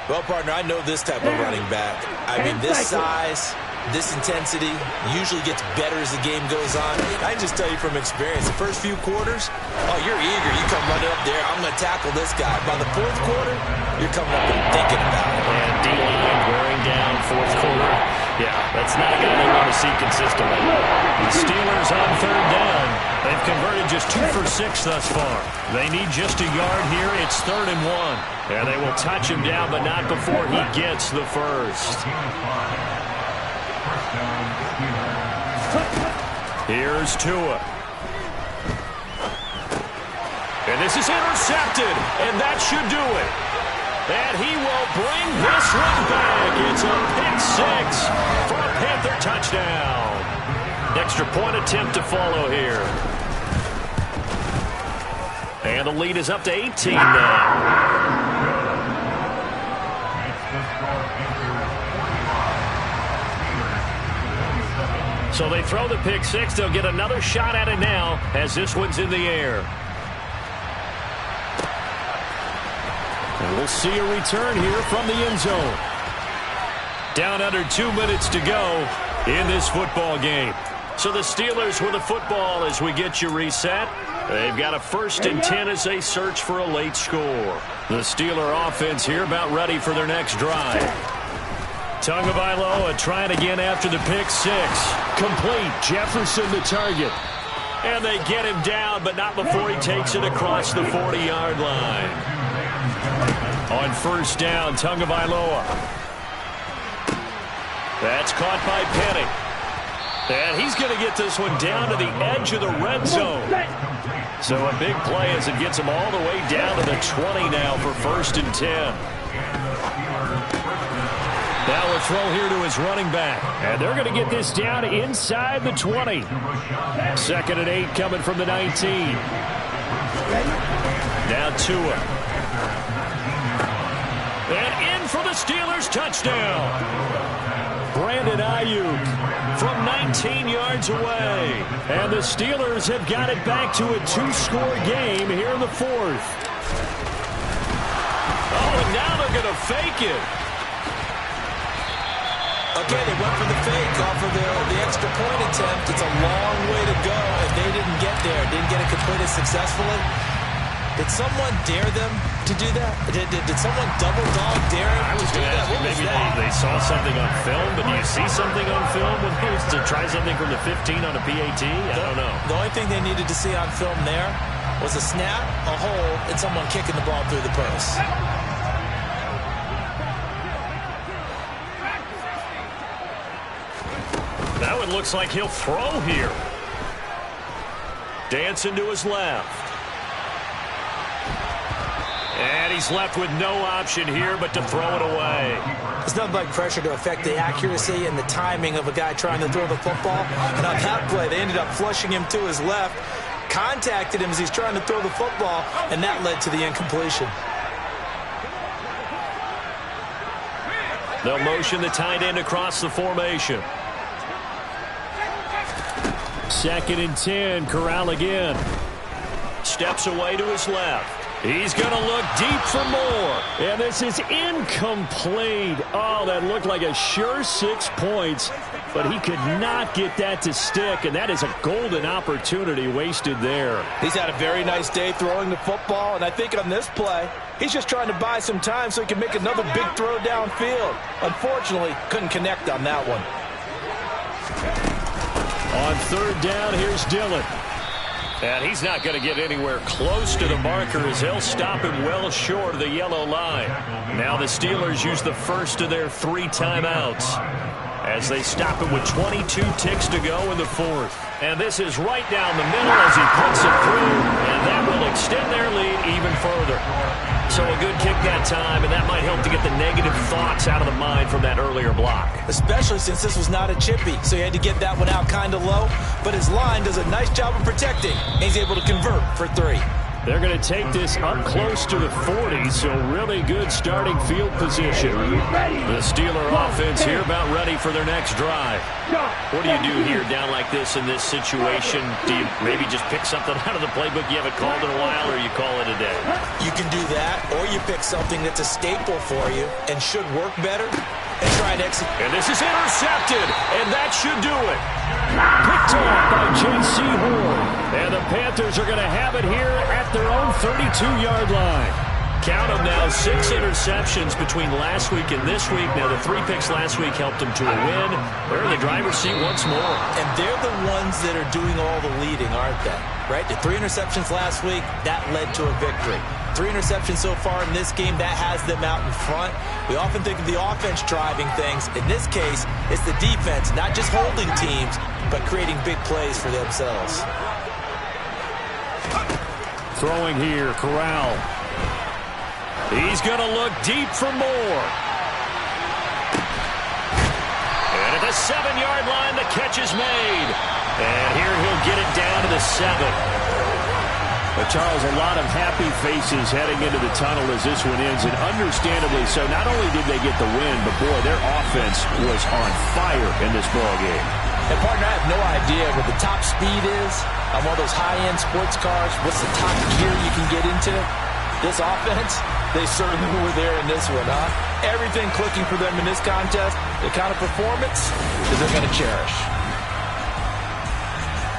Well, partner, I know this type of running back. I mean, this size, this intensity usually gets better as the game goes on. I can just tell you from experience, the first few quarters, oh, you're eager. You come running up there. I'm going to tackle this guy. By the fourth quarter, you're coming up and thinking about it. And D-line wearing down fourth quarter. Yeah, that's not a guy they want to see consistently. The Steelers on 3rd down. They've converted just 2 for 6 thus far. They need just a yard here. It's 3rd and 1. And they will touch him down, but not before he gets the first. Here's Tua. And this is intercepted. And that should do it. And he will bring this one back. It's a pick 6 for a Panther touchdown. Extra point attempt to follow here. And the lead is up to 18 now. So they throw the pick 6. They'll get another shot at it now as this one's in the air. And we'll see a return here from the end zone. Down under 2 minutes to go in this football game. So the Steelers with the football as we get you reset. They've got a 1st and 10 as they search for a late score. The Steeler offense here about ready for their next drive. Tagovailoa trying again after the pick 6. Complete. Jefferson the target. And they get him down, but not before he takes it across the 40-yard line. On 1st down, Tagovailoa. That's caught by Penny. And he's going to get this one down to the edge of the red zone. So a big play as it gets him all the way down to the 20 now for 1st and 10. Now a throw here to his running back. And they're going to get this down inside the 20. 2nd and 8 coming from the 19. Now Tua. And in for the Steelers touchdown. Brandon Ayuk from 19 yards away. And the Steelers have got it back to a 2-score game here in the 4th. Oh, and now they're going to fake it. Okay, they went for the fake off of the extra point attempt. It's a long way to go if they didn't get there, didn't get it completed successfully. Did someone dare them to do that? Did someone double dog dare them? I was going to ask you, maybe they saw something on film, but do you see something on film when they used to try something from the 15 on a PAT? I don't know. The only thing they needed to see on film there was a snap, a hold, and someone kicking the ball through the post. That one looks like he'll throw here. Dancing to his left. And he's left with no option here but to throw it away. There's nothing like pressure to affect the accuracy and the timing of a guy trying to throw the football. And on that play, they ended up flushing him to his left, contacted him as he's trying to throw the football, and that led to the incompletion. They'll motion the tight end across the formation. 2nd and 10, Corral again. Steps away to his left. He's going to look deep for more. And this is incomplete. Oh, that looked like a sure 6 points, but he could not get that to stick, and that is a golden opportunity wasted there. He's had a very nice day throwing the football, and I think on this play, he's just trying to buy some time so he can make another big throw downfield. Unfortunately, couldn't connect on that one. On 3rd down, here's Dillon. And he's not going to get anywhere close to the marker as they'll stop him well short of the yellow line. Now the Steelers use the first of their 3 timeouts as they stop him with 22 ticks to go in the 4th. And this is right down the middle as he puts it through, and that will extend their lead even further. So a good kick that time, and that might help to get the negative thoughts out of the mind from that earlier block. Especially since this was not a chippy, so he had to get that one out kind of low. But his line does a nice job of protecting, and he's able to convert for 3. They're going to take this up close to the 40, so really good starting field position. The Steeler offense here about ready for their next drive. What do you do here down like this in this situation? Do you maybe just pick something out of the playbook you haven't called in a while, or you call it a day? You can do that, or you pick something that's a staple for you and should work better and try and execute. And this is intercepted, and that should do it. Picked off by J.C. Horn. And the Panthers are going to have it here at their own 32-yard line. Count them now, 6 interceptions between last week and this week. Now, the 3 picks last week helped them to a win. They're in the driver's seat once more. And they're the ones that are doing all the leading, aren't they? Right? The 3 interceptions last week, that led to a victory. 3 interceptions so far in this game, that has them out in front. We often think of the offense driving things. In this case, it's the defense, not just holding teams, but creating big plays for themselves. Throwing here, Corral. He's going to look deep for more. And at the 7-yard line, the catch is made. And here he'll get it down to the 7. But Charles, a lot of happy faces heading into the tunnel as this one ends, and understandably so. Not only did they get the win, but boy, their offense was on fire in this ballgame. And partner, I have no idea what the top speed is on one of those high-end sports cars. What's the top gear you can get into? This offense, they certainly were there in this one, huh? Everything clicking for them in this contest, the kind of performance that they're going to cherish.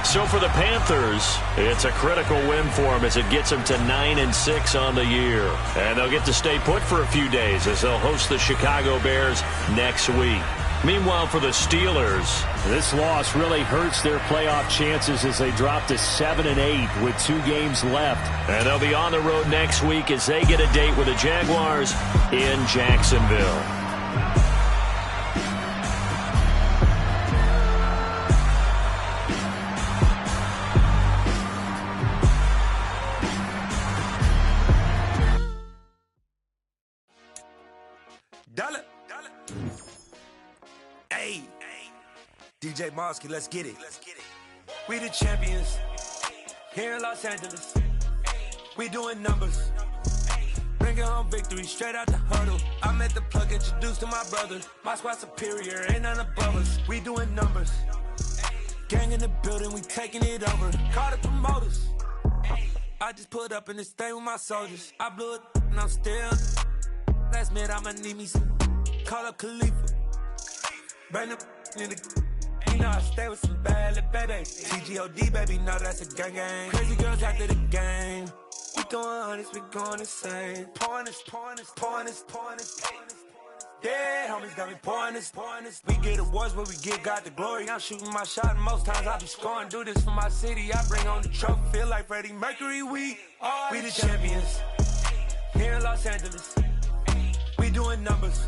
So for the Panthers, it's a critical win for them as it gets them to 9-6 on the year. And they'll get to stay put for a few days as they'll host the Chicago Bears next week. Meanwhile, for the Steelers, this loss really hurts their playoff chances as they drop to 7-8 with 2 games left. And they'll be on the road next week as they get a date with the Jaguars in Jacksonville. DJ Mosky, let's get it. We the champions here in Los Angeles. We doing numbers. Bringing home victory straight out the huddle. I met the plug, introduced to my brother. My squad superior, ain't none above us. We doing numbers. Gang in the building, we taking it over. Call the promoters. I just put up in this thing with my soldiers. I blew it and I'm still. Last minute I'ma need me some. Call up Khalifa. Bring the in the. You know I stay with some bad little baby. TGOD baby, know that's a gang gang. Crazy girls after the game. We going honest, we going insane. Pouring this. Yeah, homies got me pouring this. We get awards, but we give God the glory. I'm shooting my shot, and most times I be scoring. Do this for my city, I bring on the trophy. Feel like Freddie Mercury, we the champions here in Los Angeles. We doing numbers.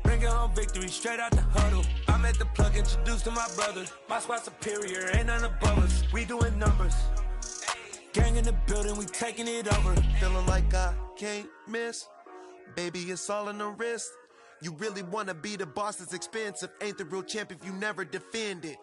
Bringing home victory straight out the huddle. I met the plug, introduced to my brother. My squad superior, ain't none above us. We doing numbers. Gang in the building, we taking it over. Feeling like I can't miss. Baby, it's all in the wrist. You really wanna be the boss, it's expensive. Ain't the real champ if you never defend it.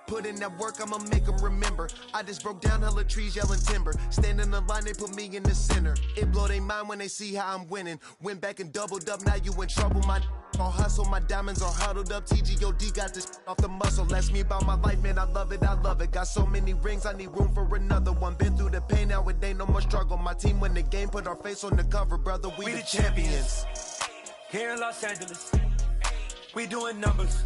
Put in that work, I'ma make them remember. I just broke down hella trees, yelling timber. Stand in the line, they put me in the center. It blow their mind when they see how I'm winning. Went back and doubled up, now you in trouble. My all hustle, my diamonds are huddled up. TGOD got this off the muscle. That's me about my life, man, I love it. Got so many rings, I need room for another one. Been through the pain, now it ain't no more struggle. My team win the game, put our face on the cover, brother. We the champions. Here in Los Angeles, we doing numbers.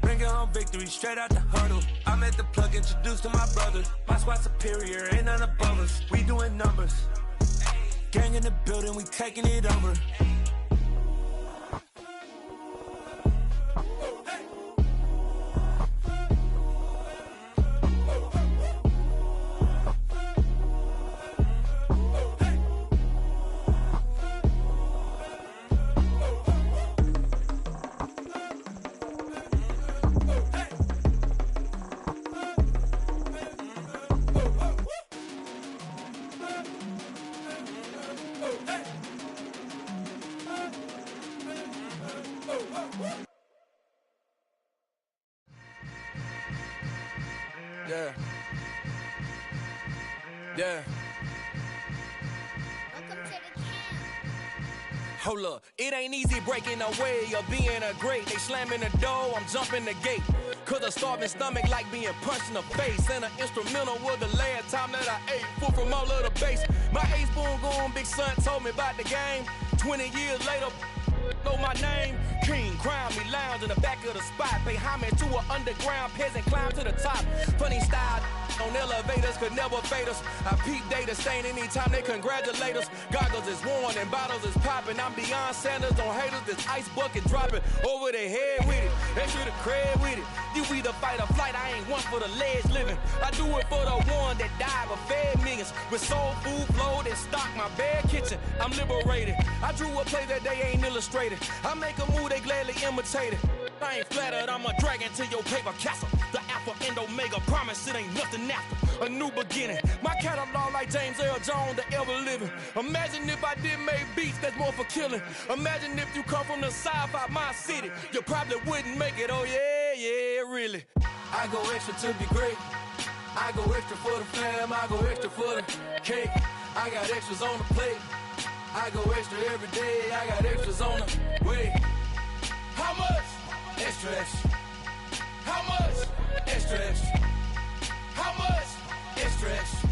Bringing home victory straight out the huddle. I met the plug, introduced to my brother. My squad superior, ain't none above us. We doing numbers. Gang in the building, we taking it over. Yeah. Hold up, it ain't easy breaking away or being a great. They slamming the door, I'm jumping the gate. Cause a starving stomach like being punched in the face. And an instrumental was the last time that I ate. Full from all of the bass. My ace boom goon, big son told me about the game. 20 years later, know my name. King, crown me, lounge in the back of the spot. Pay homage to an underground peasant, climb to the top. Funny style on elevators could never fade us. I peep data stain anytime they congratulate us. Goggles is worn and bottles is popping. I'm beyond Sanders on haters, this ice bucket dropping over their head with it. They should have cred with it. You either fight or flight, I ain't one for the ledge living. I do it for the one that died but fed millions. With soul food flowed and stocked my bare kitchen. I'm liberated. I drew a play that they ain't illustrated. I make a move, they gladly imitate it. I ain't flattered, I'm a dragon to your paper castle. The Alpha and Omega, promise it ain't nothing after. A new beginning. My catalog like James Earl Jones, the ever living. Imagine if I did make beats that's more for killing. Imagine if you come from the sci-fi, my city. You probably wouldn't make it, oh yeah, really. I go extra to be great. I go extra for the fam, I go extra for the cake. I got extras on the plate. I go extra every day, I got extras on the way. How much? Extra, extra. How much? Extra, extra. How much? Extra, extra.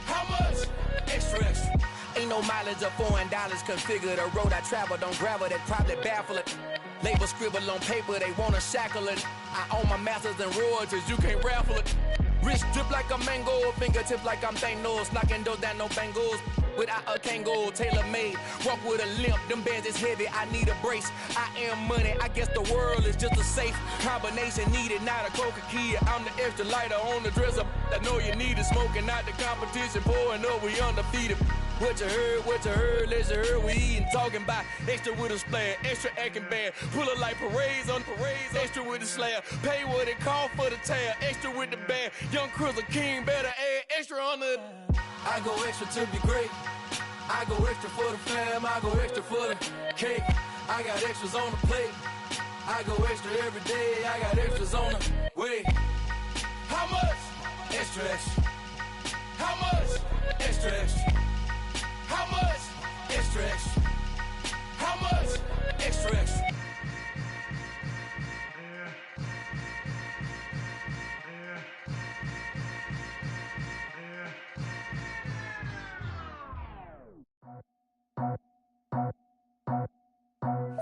How much? Extra, extra. Ain't no mileage of $4 configure the road I travel. Don't gravel, that probably baffle it. Label scribble on paper, they wanna shackle it. I own my masters and royalties, you can't raffle it. Wrist drip like a mango, fingertips like I'm Thanos. Knocking those down, no bangles. Without a Kango, tailor-made. Walk with a limp, them bands is heavy, I need a brace. I am money, I guess the world is just a safe combination needed, not a coca key. I'm the extra lighter on the dresser. I know you need it, smoking out the competition, pouring up, we undefeated. What you heard, let you heard, we eating, talking about extra with a splash, extra acting bad. Pull it like parades on parades, extra with the slab. Pay what it cost for the tab, extra with the bag. Young Cruiser King, better add extra on the. I go extra to be great. I go extra for the fam, I go extra for the cake. I got extras on the plate. I go extra every day, I got extras on the way. How much? Extra, extra. How much? Extra, extra. How much? Extra, extra. How much? Extra, extra.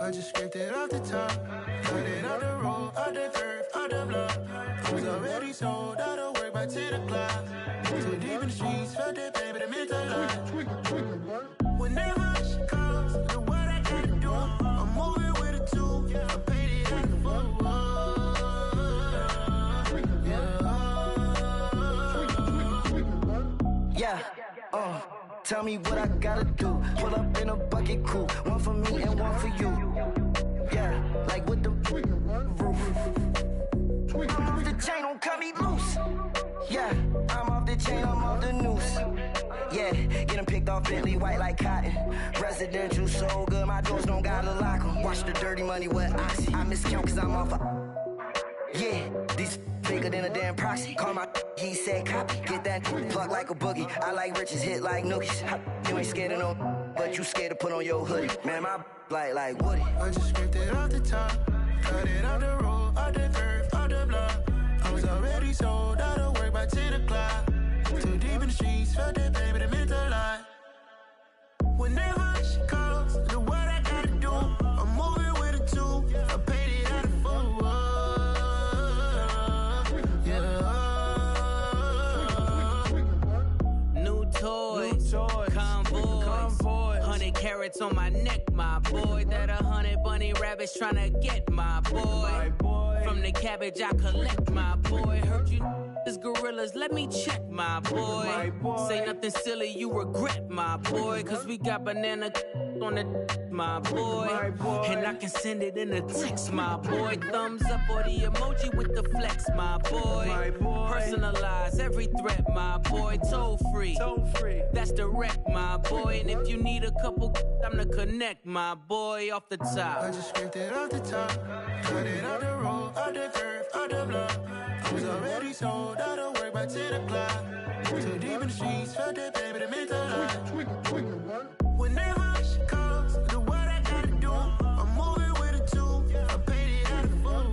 I just scraped it off the top, cut it off the road, off the curve, off the block. I was already sold out of work by 10 o'clock. Too deep in the streets, felt that pain, but it meant a lot. Whenever she calls, know what I gotta do. I'm moving with a two, I paid it out the phone. Yeah, tell me what I gotta do. Pull up in a bucket crew, one for me and one for you. Yeah, like with the roof. I'm off the chain, don't cut me loose. Yeah, I'm off the chain, I'm off the noose. Yeah, getting picked off Bentley white like cotton. Residential so good, my doors don't gotta lock 'em. Watch the dirty money with Oxy. I miscount cause I'm off yeah, these bigger than a damn proxy. Call my he said copy. Get that plug like a boogie. I like riches, hit like nookies. You ain't scared of no, but you scared to put on your hoodie. Man, my like Woody. I just scraped it off the top, cut it off the road, off the curve, off the block. I was already sold out of work by 10 o'clock. Too deep in the streets, felt that pain, but it meant a lot. Whenever she calls, know what I gotta do. I'm moving with a two, I paid it out of phone. Toys, convoy, 100 carats on my neck, my boy. That 100 bunny rabbits tryna get my boy. From the cabbage I collect, my boy. Heard you is gorillas, let me check, my boy. Say nothing silly, you regret, my boy. Cause we got banana on the my boy. And I can send it in a text, my boy. Thumbs up or the emoji with the flex, my boy. Personalize every threat, my boy. Toll free. That's direct, my boy. And if you need a couple, I'm the connect, my boy. Off the top. I just scraped it off the top, cut it off the road, off the curve, off the block. I was already sold out of work by 10 o'clock. Too deep in the streets, felt that pain, but it meant a lot. Whenever she calls, know what I gotta do. I'm moving with a two, I paid it out of phone.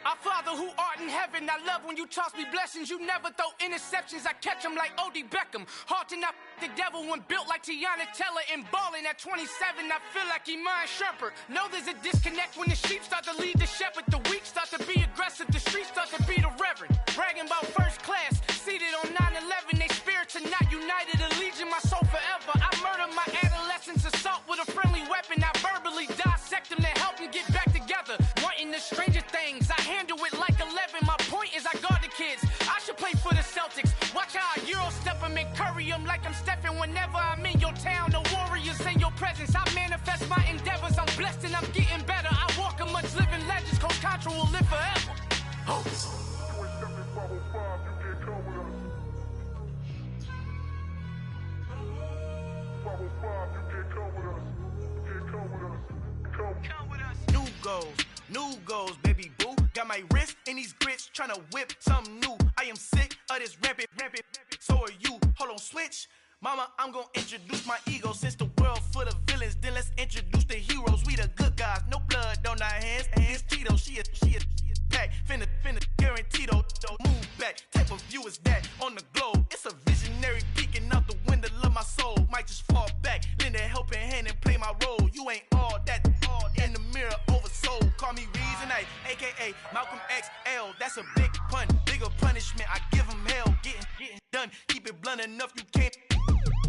Our Father who art in heaven, I love when you toss me blessings. You never throw interceptions, I catch them like O.D. Beckham. Hard to not the devil when built like Tiana Teller and balling at 27. I feel like Iman Shumpert. Know there's a disconnect when the sheep start to lead the shepherd. The weak start to be aggressive, the streets start to be the reverend. Bragging about first class, seated on 9/11. They spirits are not united, a legion, my soul forever. I murder my adolescence, assault with a friendly weapon. I verbally dissect them to help them get back together. Wanting the stranger things, I handle it like 11. My point is I guard the kids. I should play for the Celtics. Watch how I Euro step them and curry them like I'm stepping. Whenever I'm in your town, the Warriors in your presence. I manifest my endeavors. I'm blessed and I'm getting better. I walk amongst living legends. Coach Contra will live forever. New goals, baby boo. Got my wrist in these grits, tryna whip something new. I am sick of this rampant. So are you. Hold on, switch. Mama, I'm gonna introduce my ego. Since the world full of villains, then let's introduce the heroes. We the good guys, no blood on our hands. It's Tito, she is pack. Finna, guaranteed, don't move back. Type of view is that on the globe? It's a visionary peeking out the window of my soul. Might just fall back, lend a helping hand and play my role. You ain't all that in the mirror oversold. Call me Reason A, aka Malcolm XL. That's a big pun, bigger punishment. I give him hell, getting done. Keep it blunt enough, you can't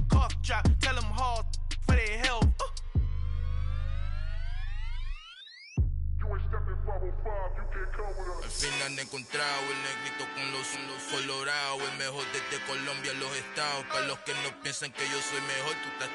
cough drop. Tell them hard for their health. You ain't stepping far. Al fin han encontrado el negrito con los colorados, el mejor desde Colombia a los estados. Para los que no piensan que yo soy mejor, tú estás.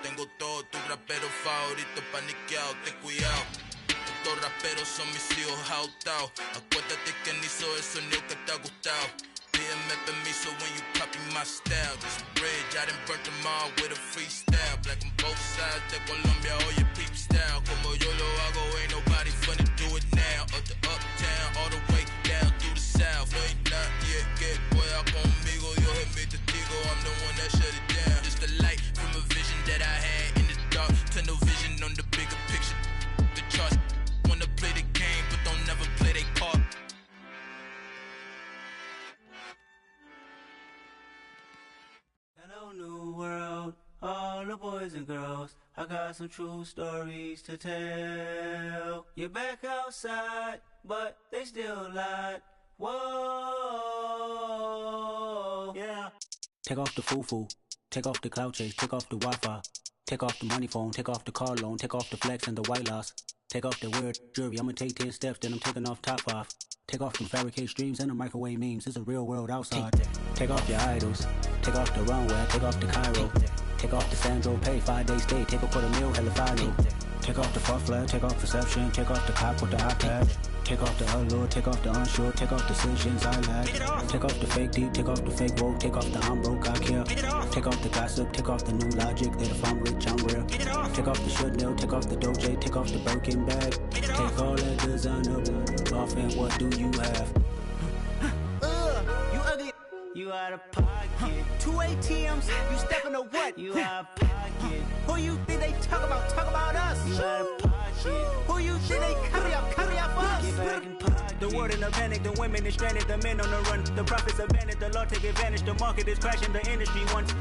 Tengo todo tu rapero favorito paniqueado, ten cuidado. Estos raperos son mis hijos jautados. Acuérdate que ni hizo el sonido que te ha gustado. Pídeme permiso when you copy my style. This bridge, I done burnt them all with a freestyle. Black on both sides de Colombia, oye peep style. Como yo lo hago, ain't nobody finna do it now. Up to uptown, all the way down through the south. No hay nadie que pueda conmigo, Dios es mi testigo. I'm the one that shut it down. Just the light from a vision that I had in the dark. Tunnel vision on the bigger picture. The charts wanna play the game, but don't never play their part. Hello, new world, all the boys and girls. I got some true stories to tell. You're back outside, but they still lied. Whoa, yeah. Take off the foo-foo, take off the cloud chase, take off the Wi-Fi. Take off the money phone, take off the car loan, take off the flex and the white loss. Take off the weird jewelry, I'ma take 10 steps, then I'm taking off top 5. Take off them fabricate streams and the microwave memes, it's a real world outside. Take off your idols, take off the runway, take off the Cairo. Take off the Sandro Pay, 5-day stay, take a quarter meal, hella final. Take off the fuck flag, take off perception, take off the cop with the iPad. Take off the allure, take off the unsure, take off decisions I lack. Take off the fake deep, take off the fake woke, take off the I'm broke, I care. Take off the gossip, take off the new logic that if I'm rich, I'm real. Take off the Chanel, take off the Doja, take off the Birkin bag. Take all that designer off and what do you have? You ugly. You out of pocket. 2 ATMs, you stepping to what? You out of pocket. Who you think they talk about? Talk about us. You out of pocket. Who you think they carry up for us? Get back in pocket. The world in a panic, the women is stranded, the men on the run. The profits abandoned, the law take advantage. The market is crashing, the industry wants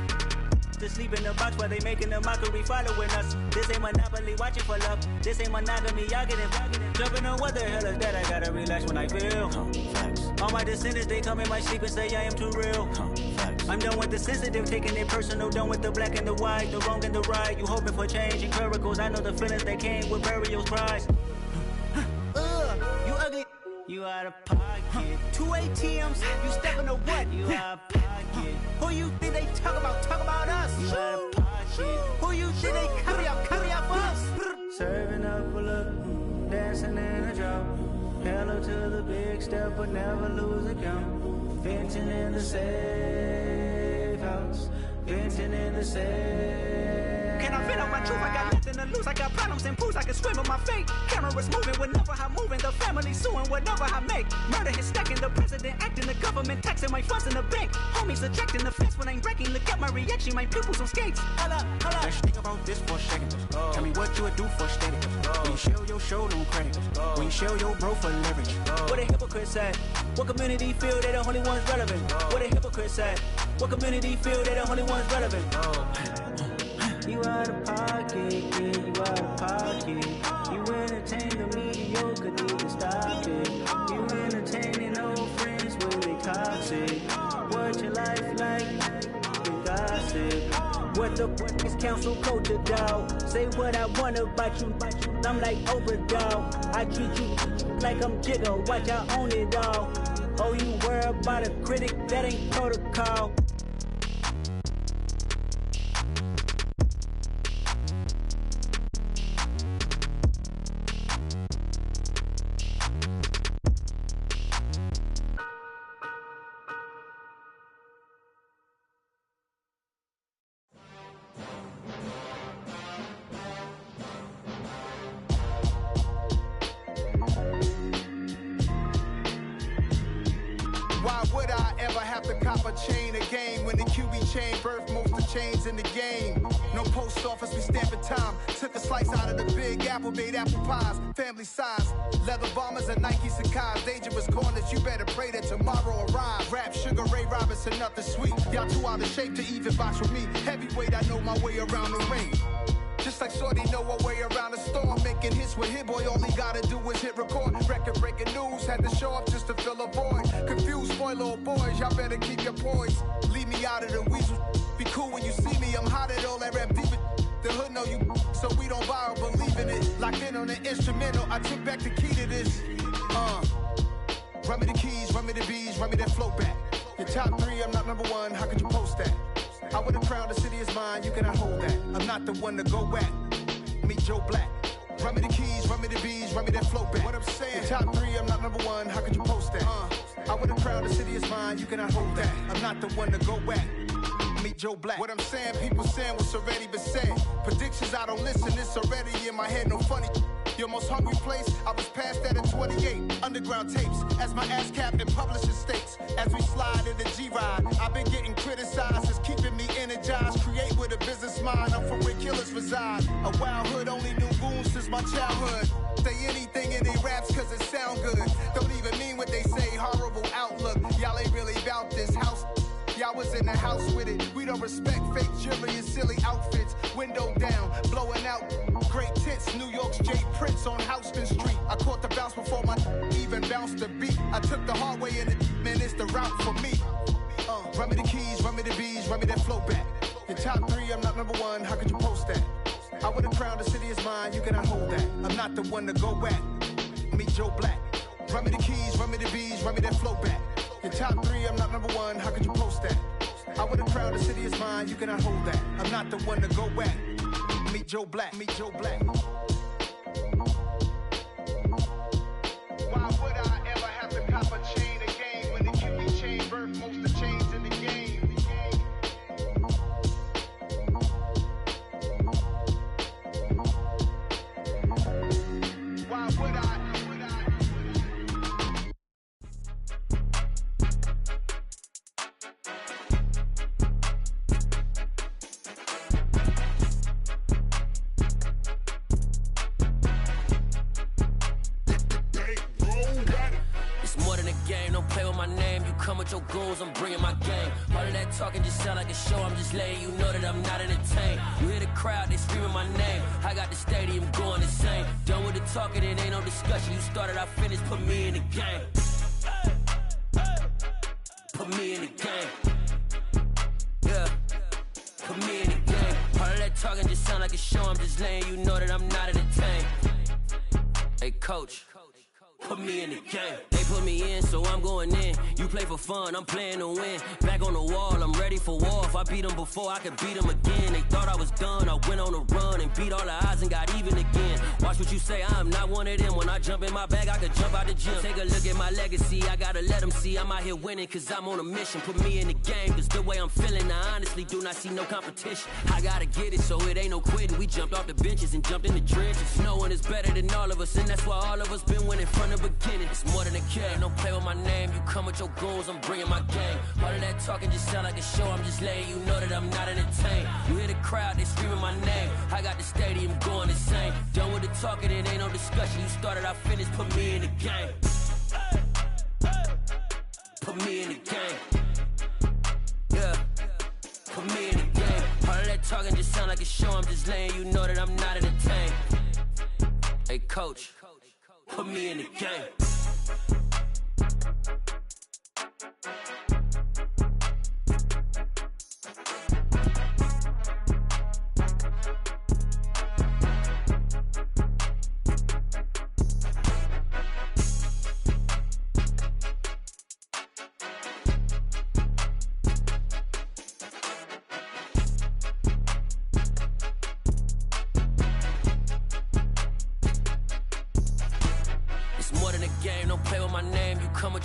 to sleep in the box while they making a mockery following us. This ain't monopoly, watching for love. This ain't monogamy, y'all get it. Jumping on what the hell is that? I gotta relax when I feel. All my descendants, they come in my sleep and say I am too real. I'm done with the sensitive, taking it personal. Done with the black and the white, the wrong and the right. You hoping for change and miracles. I know the feelings that came with burials, cries. You ugly. You out of pocket. 2 ATMs, you stepping to what? You out of pocket. Who you think they talk about? Talk about us. You out of pocket. Who you think they carry up for us? Serving up a look, dancing in a drop. Hello to the big step, but never lose a count. Venting in the safe house. Venting in the safe. Can I feel out my truth? I got nothing to lose. I got problems and pools. I can swim in my fate. Cameras moving whenever I'm moving. The family suing whatever I make. Murder is stacking. The president acting. The government taxing my funds in the bank. Homies ejecting the fence when I'm breaking. Look at my reaction. My pupils on skates. Holla, holla. Let's think about this for a second. Tell me what you would do for steady. When you show your show, don't credit. When you show your bro for leverage. What a hypocrite said. What community feel they the only ones relevant? What a hypocrite said. What community feel they the only ones relevant? You out of pocket, yeah, you out of pocket. You entertain the mediocre, need to stop it. You entertaining old friends when they toxic. What your life like? The gossip. What the is council culture, dog? Say what I want about you. I'm like overdog. I treat you like I'm Jigga. Watch I own it all. Oh, you worry about a critic? That ain't protocol. In the game, no post office, we stamping time. Took a slice out of the big apple, made apple pies, family size. Leather bombers and Nike Sacai's, dangerous corners. You better pray that tomorrow arrives. Rap, Sugar Ray Robinson, nothing sweet. Y'all too out of shape to even box with me. Heavyweight, I know my way around the ring. Just like Shorty know her way around the storm. Making hits with Hit Boy, all he gotta do is hit record. Record breaking news, had to show up just to fill a void. Confused, spoiled little boys, y'all better keep your poise. Leave me out of the weasel. Be cool when you see me, I'm hot at all that rap deep. The hood know you, so we don't borrow, believe in it. Locked in on the instrumental, I took back the key to this. Run me the keys, run me the bees, run me that flow back. Your top 3, I'm not number 1, how could you post that? I would've crowned the city is mine, you cannot hold that. I'm not the one to go at. Meet Joe Black. Run me the keys, run me the bees, run me that flow back. What I'm saying, your top 3, I'm not number 1, how could you post that? I would've crowned the city is mine, you cannot hold that. I'm not the one to go at. Meet Joe Black. What I'm saying, people saying what's already been said. Predictions, I don't listen, it's already in my head, no funny. Your most hungry place, I was past that at 28. Underground tapes, as my ass cap in publishing states. As we slide in the G-Ride, I've been getting criticized, it's keeping me energized. Create with a business mind, I'm from where killers reside. A wild hood, only knew goons since my childhood. Say anything in they raps cause it sound good. Don't even mean what they say, horrible outlook. Y'all ain't really about this house. Y'all was in the house with it. We don't respect fake jewelry and silly outfits. Window down, blowing out great tits. New York's J. Prince on Houston Street. I caught the bounce before my even bounced the beat. I took the hard way in it, man, it's the route for me. Run me the keys, run me the bees, run me that flow back. Your top 3, I'm not number 1, how could you post that? I would've crowned the city is mine, you cannot hold that. I'm not the one to go at. Meet Joe Black. Run me the keys, run me the bees, run me that flow back. Your top 3, I'm not number 1, how could you post that? I would've crowned the city is mine, you cannot hold that. I'm not the one to go at. Meet Joe Black, meet Joe Black. Why would I ever have to cop a chain again when the QB chain birth most of chains in the game? Why would I? Come with your goons, I'm bringing my game. All of that talking just sound like a show. I'm just letting you know that I'm not entertained. You hear the crowd, they screaming my name. I got the stadium going insane. Done with the talking, it ain't no discussion. You started, I finished, put me in the game. Put me in the game. Yeah, put me in the game. All of that talking just sound like a show. I'm just letting you know that I'm not entertained. Hey, coach. Put me in the game. They put me in, so I'm going in. You play for fun, I'm playing to win. Back on the wall, I'm ready for war. If I beat them before, I could beat them again. They thought I was done, I went on a run and beat all the odds and got even again. Watch what you say, I'm not one of them. When I jump in my bag, I could jump out the gym. Take a look at my legacy, I gotta let them see I'm out here winning, cause I'm on a mission. Put me in the game, cause the way I'm feeling, I honestly do not see no competition. I gotta get it, so it ain't no quitting. We jumped off the benches and jumped in the trenches. No one is better than all of us, and that's why all of us been winning from the beginning. It's more than a game, don't play with my name. You come with your goons, I'm bringing my game. All of that talking just sound like a show. I'm just letting you know that I'm not entertained. You hear the crowd, they screaming my name. I got the stadium going insane. Done with the talking, it ain't no discussion. You started, I finished, put me in the game. Put me in the game. Yeah, put me in the game. All of that talking just sound like a show. I'm just letting you know that I'm not entertained. Hey, coach. Put me in the game.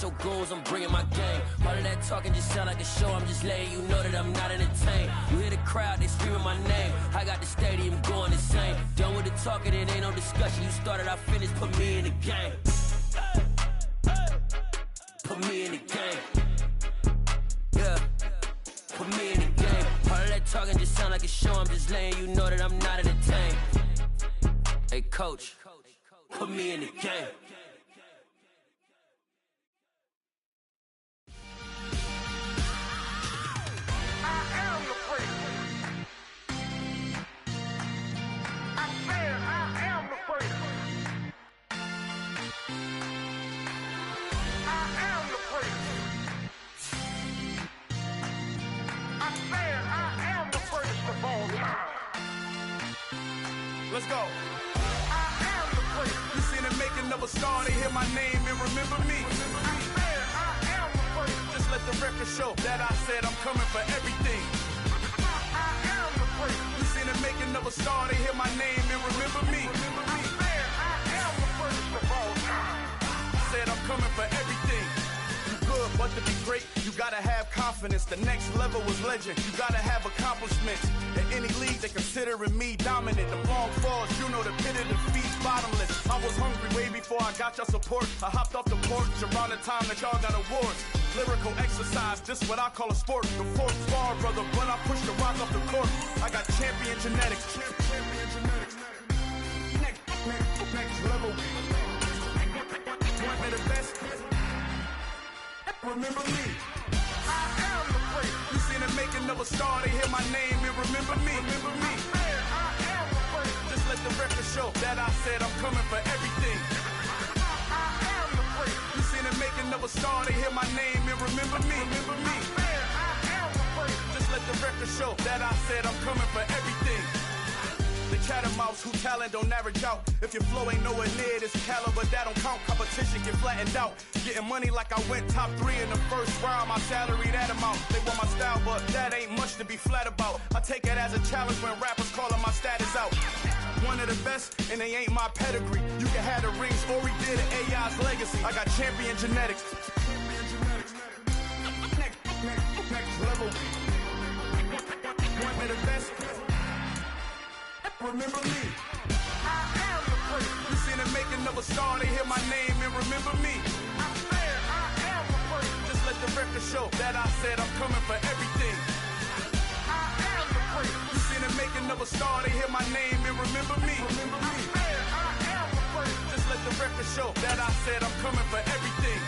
Your goons, I'm bringing my game. All of that talking just sound like a show. I'm just letting you know that I'm not entertained. You hear the crowd, they screaming my name. I got the stadium going insane. Done with the talking, it ain't no discussion. You started, I finished, put me in the game. Put me in the game. Yeah, put me in the game. All of that talking just sound like a show. I'm just letting you know that I'm not entertained. Hey, coach, put me in the game. star, they hear my name and remember me. Just let the record show that I said I'm coming for everything. You seen the making of a star, they hear my name and remember me. Said I'm coming for everything. You good, but to be great, you gotta have confidence. The next level was legend. You gotta have accomplishments. In any league, they considering me dominant. The long falls, you know the pit of defeat's bottomless. I was hungry way before I got your support. I hopped off the porch around the time that y'all got awards. Lyrical exercise, this what I call a sport. The fourth bar, brother, when I push the rock off the court. I got champion genetics. Next level. One of the best. Remember me. I am the great. You seen the making of a star, they hear my name and remember me. Remember me. I am the great. Just let the record show that I said I'm coming for everything. I am the great. You seen the making of a star, they hear my name and remember me. Remember me. I am the great. Just let the record show that I said I'm coming for everything. The catamounts who talent don't average out. If your flow ain't nowhere near this caliber, that don't count. Competition get flattened out. Getting money like I went top 3 in the first round. My salary that amount. They want my style, but that ain't much to be flat about. I take it as a challenge when rappers calling my status out. One of the best, and they ain't my pedigree. You can have the rings, or we did it, AI's legacy. I got champion genetics. Next level. One of the best. Remember me. I am the great. You seen the making of a star, they hear my name and remember me. I am the great. Just let the record show that I said I'm coming for everything. I am the great. You seen the making of a star, they hear my name and remember me. Remember me. I am the great. Just let the record show that I said I'm coming for everything.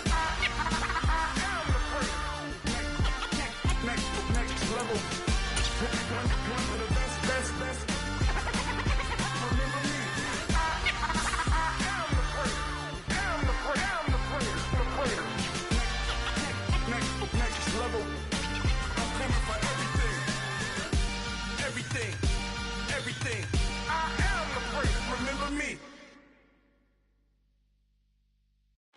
I am the great. Next level. One of the best. Next level. I'm coming for everything. Everything. I am the great. Remember me.